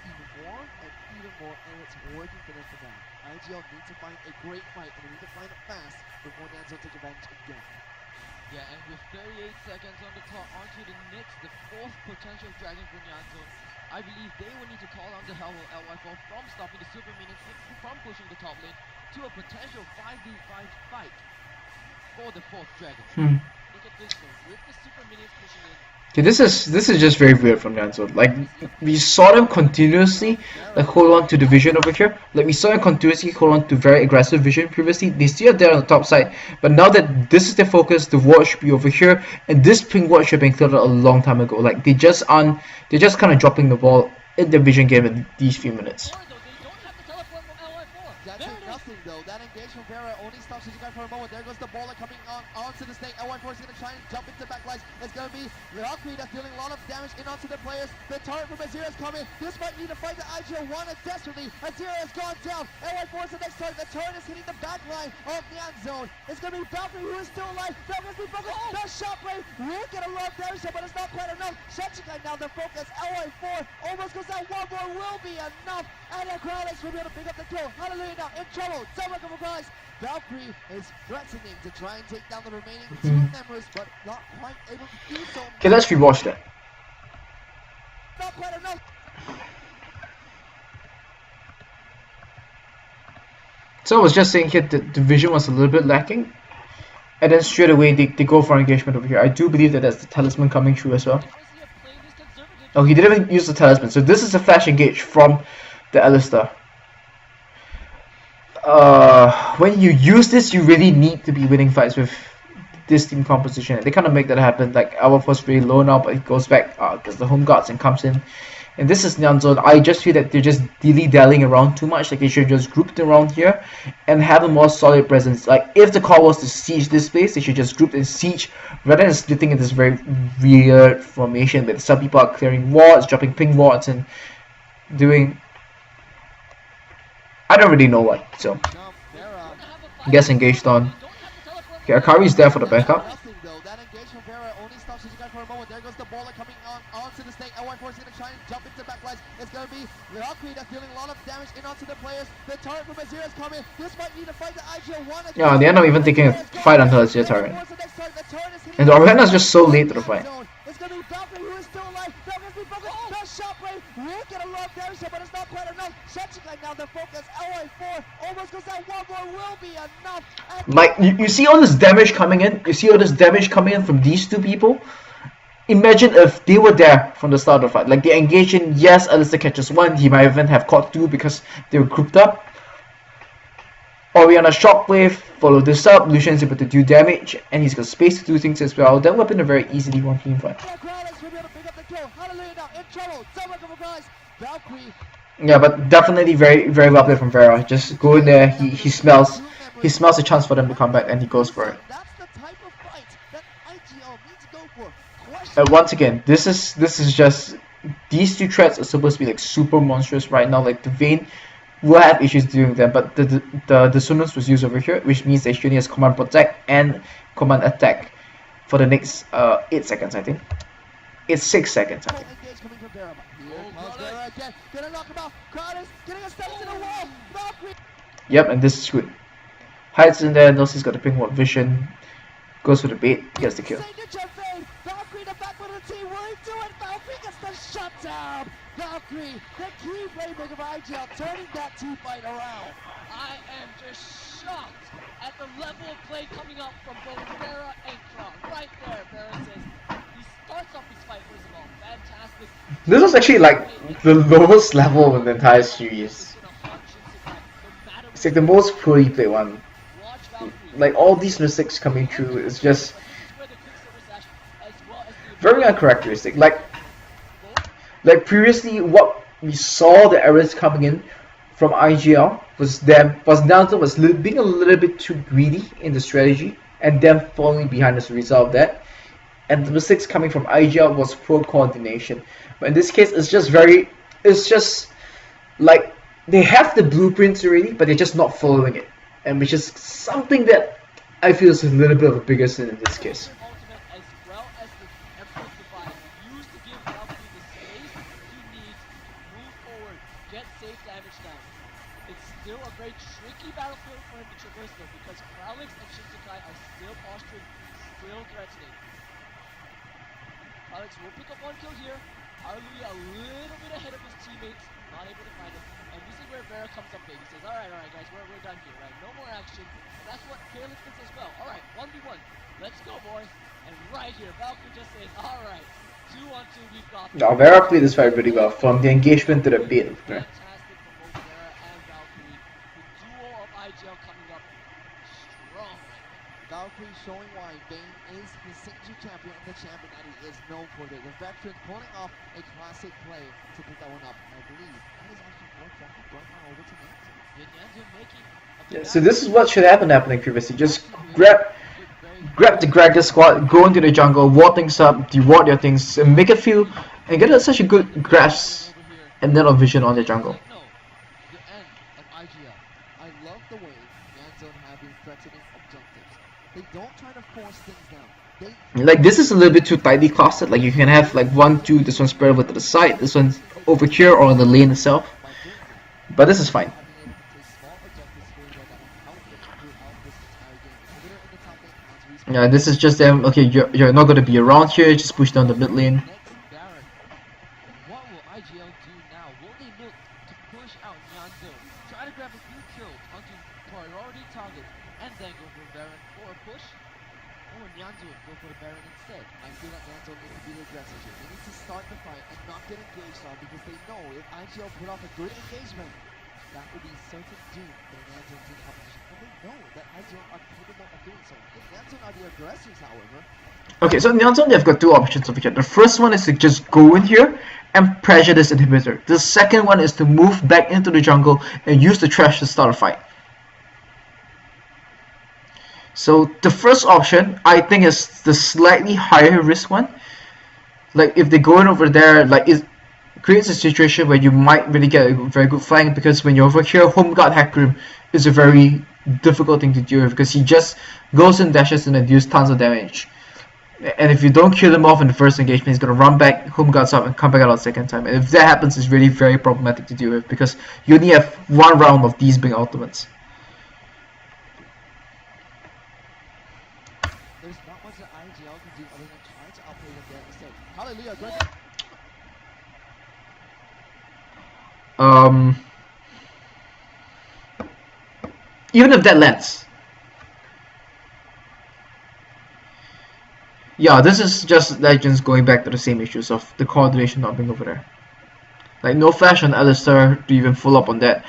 even more, and it's working for them for now. IGL needs to find a great fight, and they need to find it fast before NyZ take advantage again. Yeah, and with 38 seconds on the clock, onto the next, the 4th potential dragon for NyZ. I believe they will need to call on the help of LY4 from stopping the super minions from pushing the top lane to a potential 5v5 fight for the 4th dragon. Look at this though, with the super minions pushing in. Okay, this is just very weird from NyZ. Like, we saw them continuously like hold on to the vision over here. Like, we saw them continuously hold on to very aggressive vision previously. They still are there on the top side, but now that this is their focus, the ward should be over here, and this pink ward should have been cleared out a long time ago. Like, they're just kind of dropping the ball in the vision game in these few minutes. Nothing though. That engage from Vera only stops Shichikai for a moment. There goes the bowler coming onto the snake. LY4 is going to try and jump into the backlines. It's going to be Valkyrie that's dealing a lot of damage in onto the players. The turret from Azira is coming. This might need to fight the IGL wanted desperately. Azira has gone down. LY4 is the next target. The turret is hitting the backline of NyZ. It's going to be Valkyrie who is still alive. Valkyrie's being focused. The shockwave will get a lot of damage, but it's not quite enough. Shichikai now the focus. LY4 almost goes down. One more will be enough. And the Chronix will be able to pick up the kill. Hallelujah now in trouble. Double from Chronix. Valkyrie is threatening to try and take down the remaining two members, but not quite able to do so. Okay, let's rewatch that. Not quite enough. So I was just saying here that the vision was a little bit lacking. And then straight away they go for engagement over here. I do believe that that's the talisman coming through as well. Oh, he didn't even use the talisman. So this is a flash engage from the Alistar. When you use this, you really need to be winning fights with this team composition. They kind of make that happen. Like our was really low now, but it goes back because the home guards and comes in. And this is NyZ. I just feel that they're just dilly-dallying around too much. Like they should just group them around here and have a more solid presence. Like if the call was to siege this place, they should just group and siege rather than splitting in this very weird formation where some people are clearing wards, dropping ping wards, and doing I don't really know what. So gets engaged on. Okay, Akari's there for the backup. That engagement Vera only stops Shichikai for a moment. There goes the baller coming onto the stake. LY4 is going to try and jump into backlines. It's going to be Valkyrie that's dealing a lot of damage in onto the players. The turret from Azir is coming. This might need to fight the IGL1. Yeah, they're not even taking a fight until Azir turret. And the Oriana's just so late to the fight. It's going to be Valkyrie who is still alive. Valkyrie's been focused. The shockwave will get a lot of damage here, but it's not quite enough. Shichikai now the focus. LY4 almost goes down. One more will be enough. Like, you see all this damage coming in? You see all this damage coming in from these two people? Imagine if they were there from the start of the fight. Like, they engage in, yes, Alistar catches one. He might even have caught two because they were grouped up. Oriana shockwave, follow this up. Lucian's able to do damage, and he's got space to do things as well. That would have been a very easily one team fight. Yeah, but definitely very well played from Vera. Just go in there. He smells a chance for them to come back, and he goes for it. And once again, this is just these two threats are supposed to be like super monstrous right now. Like the Vayne will have issues doing them, but the Dissonance was used over here, which means they should use command protect and command attack for the next 8 seconds. I think it's 6 seconds. I think. Yep, and this is good. Hides in there, knows he's got the ping ward vision, goes for the bait, gets the kill. Valkyrie, the key playmaker of IGL, turning that 2-fight around. I am just shocked at the level of play coming up from both Vera and Kron. Right there, Vera says he starts off his fight first of all. Fantastic. This was actually like the lowest level in the entire series. It's like the most poorly played one. Like all these mistakes coming through is just very uncharacteristic. Like previously, what we saw the errors coming in from IGL was NyZ was being a little bit too greedy in the strategy and them falling behind as a result of that. And the mistakes coming from IGL was poor coordination. But in this case, it's just like they have the blueprints already, but they're just not following it, and which is something that I feel is a little bit of a bigger sin in this case. Alex will pick up one kill here. Hallelujah a little bit ahead of his teammates, not able to find him. And this is where Vera comes up big. He says, alright guys, we're done here, right? No more action. And that's what Careless thinks as well. Alright, 1v1. Let's go, boys. And right here, Valkyrie just says, alright, 2-on-2, we've got this. Now Vera played this fight really well, from the engagement to the bait. Fantastic from both Vera and Valkyrie. The duo of IGL coming up strong. Valkyrie showing why Vayne is the signature champion and the champion that he is known for. The veteran pulling off a classic play to pick that one up. I believe that is actually worth going on over to NyZ. Yeah, so this is what should have been happening previously. Just grab the Gregor squad, go into the jungle, ward things up, deward your things, and make it feel and get such a good grasp and then a vision on the jungle. The end of IGL. I love the way NyZ have been threatening objectives. They don't try to force things down. Like this is a little bit too tightly clustered. Like you can have like 1, 2, this one spread over to the side, this one's over here or on the lane itself. But this is fine. Yeah, this is just them. Okay, you're not gonna be around here. Just push down the mid lane. Next Baron. What will IGL do now? Will they look to push out NyZ, try to grab a few kills onto priority targets, and then go for Baron for a push? Or NyZ go for the Baron instead? I feel like NyZ needs to be the aggressor here. They need to start the fight and not get engaged on, because they know if IGL put off a good engagement, that will be certain doom for the NyZ team opposition. And they know that IGL are capable of doing so. If NyZ are the aggressors, however, Okay, so NyZ, they've got two options over here. The first one is to just go in here and pressure this inhibitor. The second one is to move back into the jungle and use the trash to start a fight. So the first option, I think, is the slightly higher risk one. Like if they go in over there, like it creates a situation where you might really get a very good flank, because when you're over here, home guard Hecarim is a very difficult thing to deal with, because he just goes and dashes and deals tons of damage. And if you don't kill him off in the first engagement, he's gonna run back, home guards up, and come back out the second time. And if that happens, it's really very problematic to deal with, because you only have one round of these big ultimates. there's not much that IGL can do other than try to outplay them there instead. Hallelujah, Greg. Even if that lands, yeah, this is just Legends going back to the same issues of the coordination not being over there. Like no flash on Alistar to even follow up on that.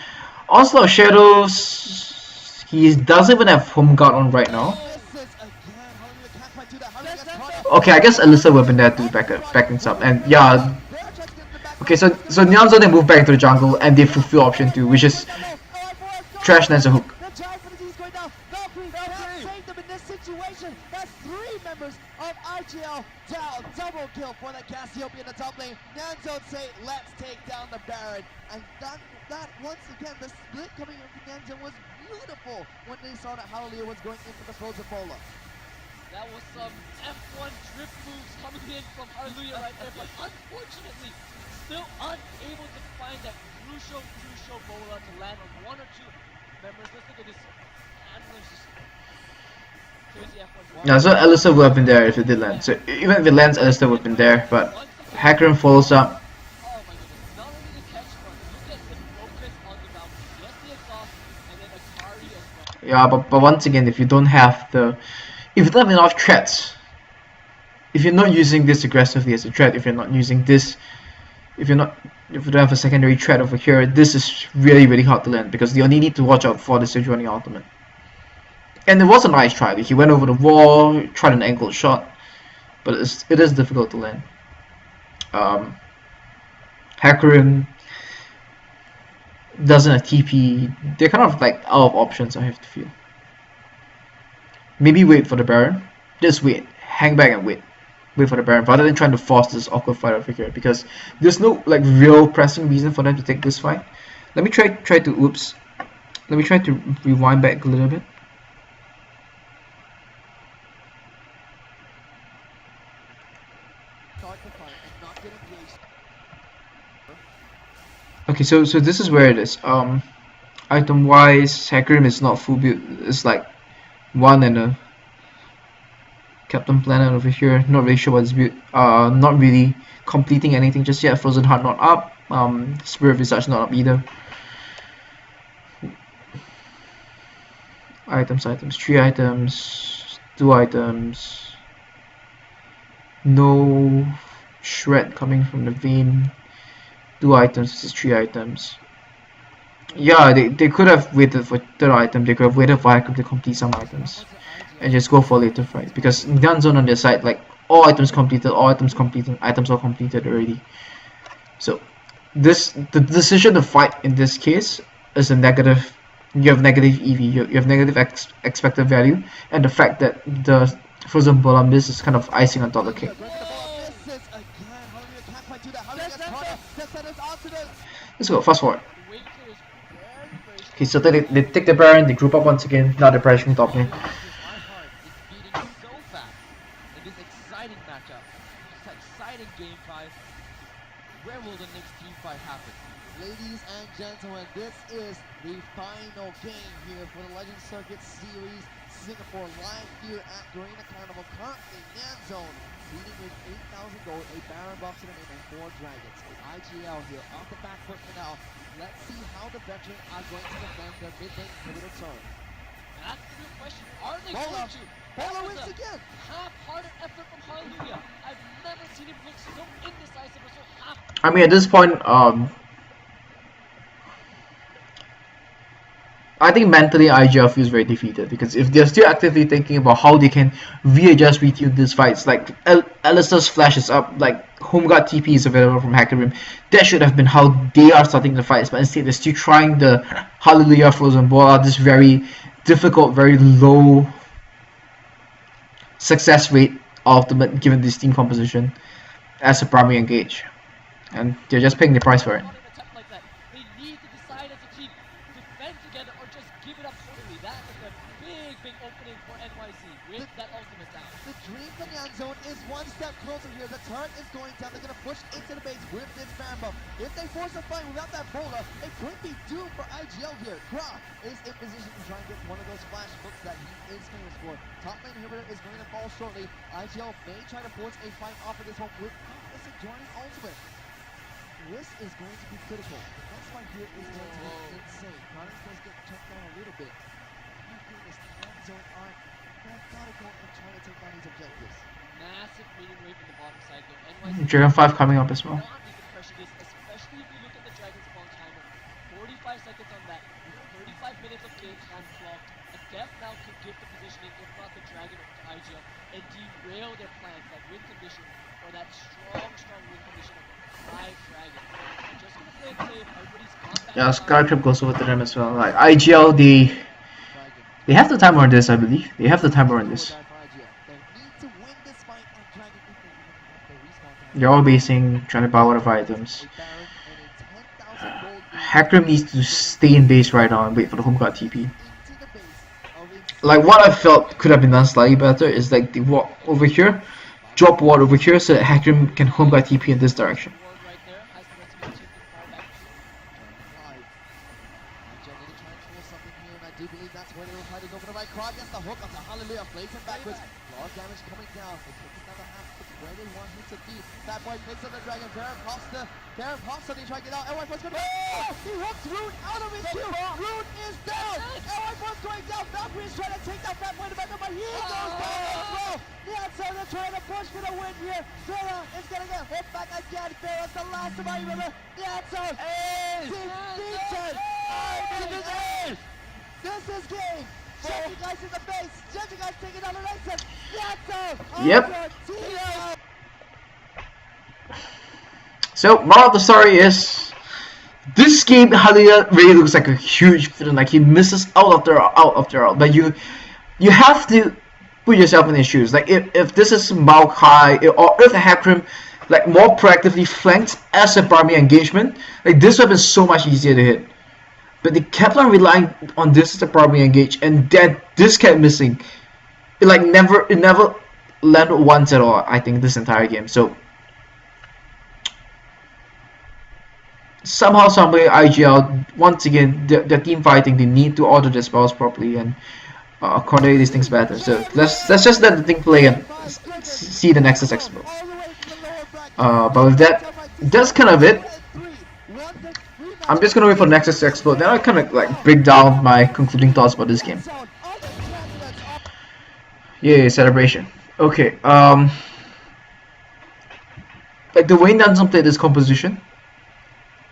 Onslaught Shadows, he doesn't even have home guard on right now. Okay, I guess Alyssa would have been there to back things up, and yeah. Okay, so NyZ, they move back into the jungle and they fulfill option 2, which is trash NyZ hook. That's 3 members of IGL down. Double kill for the Cassiopeia in the top lane. NyZ say, let's take down the Baron. And that once again, the split coming in from NyZ was beautiful when they saw that Hallelujah was going in for the Frozen Bola. That was some F1 drift moves coming in from Hallelujah right there, but unfortunately, still unable to find that crucial bola to land on 1 or 2 members. Let's look at this. Ambulance just crazy F1. Yeah, so Alyssa would have been there if it did land. So even if it lands, Alyssa would have been there, but Hecarim follows up. Oh my goodness, not only the catch front, look at the focus on the bounce. Yes, the exhaust, and then Akari as well. Yeah, but once again, if you don't have enough threats, if you're not using this aggressively as a threat, if you're not using this, if you don't have a secondary threat over here, this is really hard to land, because you only need to watch out for the Sejuani ultimate. And it was a nice try. He went over the wall, tried an angled shot, but it is difficult to land. Hecarim doesn't have TP. They're kind of like out of options, I have to feel. Maybe wait for the Baron. Just wait. Hang back and wait. Wait for the Baron, rather than trying to force this awkward fight over here, because there's no like real pressing reason for them to take this fight. Let me try to rewind back a little bit. Okay, so this is where it is. Item wise, Hecarim is not full build. It's like 1 and a Captain Planet over here. Not really sure what's built. Not really completing anything just yet. Frozen Heart not up. Spirit Visage not up either. Items. 3 items. 2 items. No shred coming from the vein. 2 items. This is 3 items. Yeah, they could have waited for 3rd item. They could have waited for Hecarim to complete some items and just go for later fight, because NyZ on their side, like all items completed, items are completed already. So the decision to fight in this case is a negative. You have negative EV, you have negative expected value, and the fact that the Frozen Bola miss is kind of icing on top of the cake. Let's go, fast forward. Okay, so they take the Baron, they group up once again, now they're pressuring top lane. Game 5. Where will the next team fight happen? Ladies and gentlemen, this is the final game here for the Legend Circuit Series Singapore live here at Garena Carnival. Currently, NyZ leading with 8,000 gold, a Baron box in and 4 dragons. IGL here off the back foot for now. Let's see how the veterans are going to defend their mid-lane pivotal turn. That's the real question. Are they Bola. going to? Bola wins again. Half-hearted effort from Hallelujah. I've never seen him look so indecisive or so half. I mean, at this point, I think mentally IGL feels very defeated, because if they're still actively thinking about how they can readjust, retune these fights, like Alistair's flash is up, like home guard TP is available from Hacker Rim, that should have been how they are starting the fights, but instead they're still trying the Hallelujah Frozen Bola, this very difficult, very low success rate ultimate given this team composition as a primary engage, and they're just paying the price for it. They need to decide as a team, defend together or just give it up totally. That is a big opening for NyZ with that ultimate down. The dream for NyZ is one step closer here. The turret is going down. They're going to push into the base with this Baron buff. If they force a fight without that Bola, it could be doomed for IGL here. Kra is in position to try and get one of those flash hooks that he is famous for. Top lane inhibitor is going to fall shortly. IGL may try to force a fight off of this one with Mr. joining ultimate. This is going to be critical. The next fight here is going to be insane. Connors does get checked down a little bit. My goodness, NyZ are gotta go and try to take down these objectives. Massive meeting wave in the bottom side though. NyZ Dragon 5 coming up as well. not even pressure this, especially if you look at the Dragon's Spawn timer. 45 seconds on that, with 35 minutes of game time clocked. A death now could give the positioning, if not the Dragon or IGL, and derail their plans, that win condition, or that strong win condition of 5 dragons. I'm just gonna play it safe, everybody's gone back. Yeah, Skytrip goes over to them as well. Like IGL, they have the timer on this, I believe. They have the timer on this. They're all basing, trying to buy whatever items. Hacker needs to stay in base right now and wait for the home guard TP. Like what I felt could have been done slightly better is like they walk over here, drop ward over here so that Hacker can home guard TP in this direction. Damage coming down. They take another half to where they want him to be. That boy picks up the dragon. Baron pops the. He tries to get out. NY4's going to. Oh! He hooks Rune out of his queue. Rune is down. NY4's going down. Valkyrie is trying to take that boy to back up, but he goes down as well. NyZ are trying to push for the win here. Vera is going to get hit back again. Vera's the last of my remember. NyZ defeated. This is game. Judging guys in the base. Judging guys taking down the Nexus. Yep. So, moral of the story is, this game Hallelujah really looks like a huge villain. Like he misses out after out. But you have to put yourself in his shoes. Like if this is Maokai or if the Hakrim like more proactively flanked as a primary engagement, like this would have been so much easier to hit. But they kept on relying on this as a primary engage, and then this kept missing. It never landed once at all, I think, this entire game. So somehow, someway, IGL once again, their team fighting, they need to order their spells properly and coordinate these things better. So let's just let the thing play and see the Nexus explode. But with that, that's kind of it. I'm just gonna wait for Nexus to explode, then I'll kind of like break down my concluding thoughts about this game. Yay, celebration. Okay, like the way NyZ played this composition,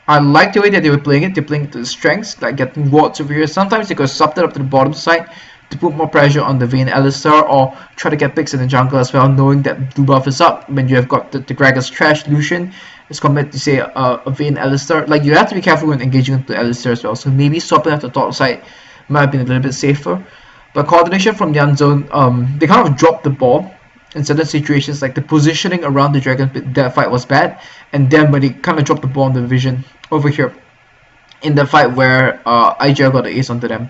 I like the way that they were playing it. They're playing it to the strengths, like getting wards over here. Sometimes they could sub it up to the bottom side to put more pressure on the Vayne Alistar, or try to get picks in the jungle as well, knowing that blue buff is up. When you have got the Gragas Trash Lucian as compared to say a Vayne Alistar, like you have to be careful when engaging into Alistar as well. So maybe swapping at the top side might have been a little bit safer. But coordination from NyZ, they kind of dropped the ball in certain situations, like the positioning around the dragon pit, that fight was bad, and then when they kind of dropped the ball on the vision over here in the fight where IGL got the ace onto them.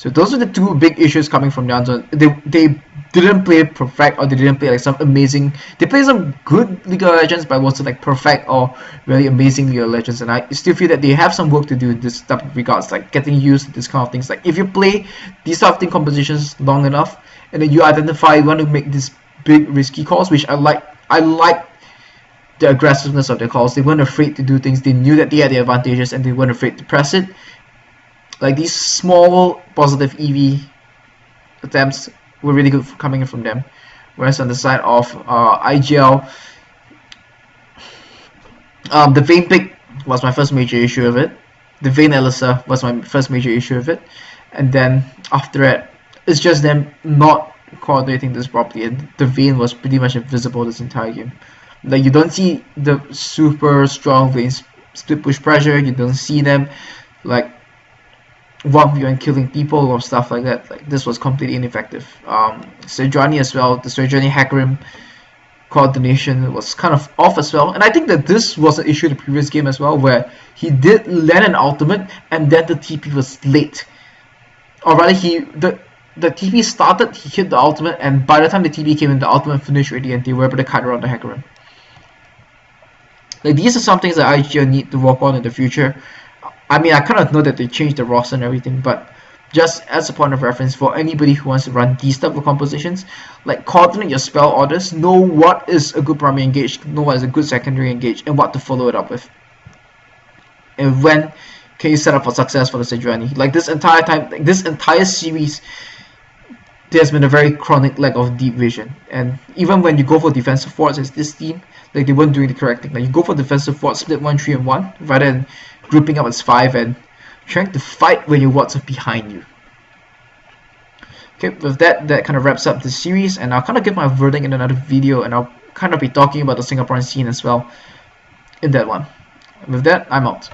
So those are the two big issues coming from Nyanzon. They didn't play perfect, or they didn't play like some amazing. They played some good League of Legends, but it wasn't like perfect or really amazing League of Legends. And I still feel that they have some work to do in this type of regards, like getting used to this kind of things. Like if you play these type of thing compositions long enough, and then you identify you want to make these big risky calls, which I like. I like the aggressiveness of their calls. They weren't afraid to do things. They knew that they had the advantages, and they weren't afraid to press it. Like these small positive EV attempts were really good for coming in from them. Whereas on the side of IGL, the Vayne pick was my first major issue of it. The Vayne Elisa was my first major issue of it. And then after that, it's just them not coordinating this properly, and the Vayne was pretty much invisible this entire game. Like you don't see the super strong Vayne split push pressure, you don't see them like 1v and killing people or stuff like that. Like this was completely ineffective. Sejuani as well, the Sejuani Hecarim coordination was kind of off as well, and I think that this was an issue in the previous game as well, where he did land an ultimate and then the TP was late, or rather the TP started, he hit the ultimate, and by the time the TP came in, the ultimate finished already, and they were able to cut around the Hecarim. Like these are some things that IGL need to work on in the future. I mean, I kind of know that they changed the roster and everything, but just as a point of reference for anybody who wants to run these type of compositions, like coordinate your spell orders, know what is a good primary engage, know what is a good secondary engage, and what to follow it up with. And when can you set up for success for the Sejuani? Like this entire time, like this entire series, there's been a very chronic lack of deep vision. And even when you go for defensive wards as this team, like they weren't doing the correct thing. Like you go for defensive wards, split 1, 3, and 1, rather than grouping up as 5 and trying to fight when your wards are behind you. Okay, with that kind of wraps up this series, and I'll kind of give my verdict in another video, and I'll kind of be talking about the Singaporean scene as well in that one. And with that, I'm out.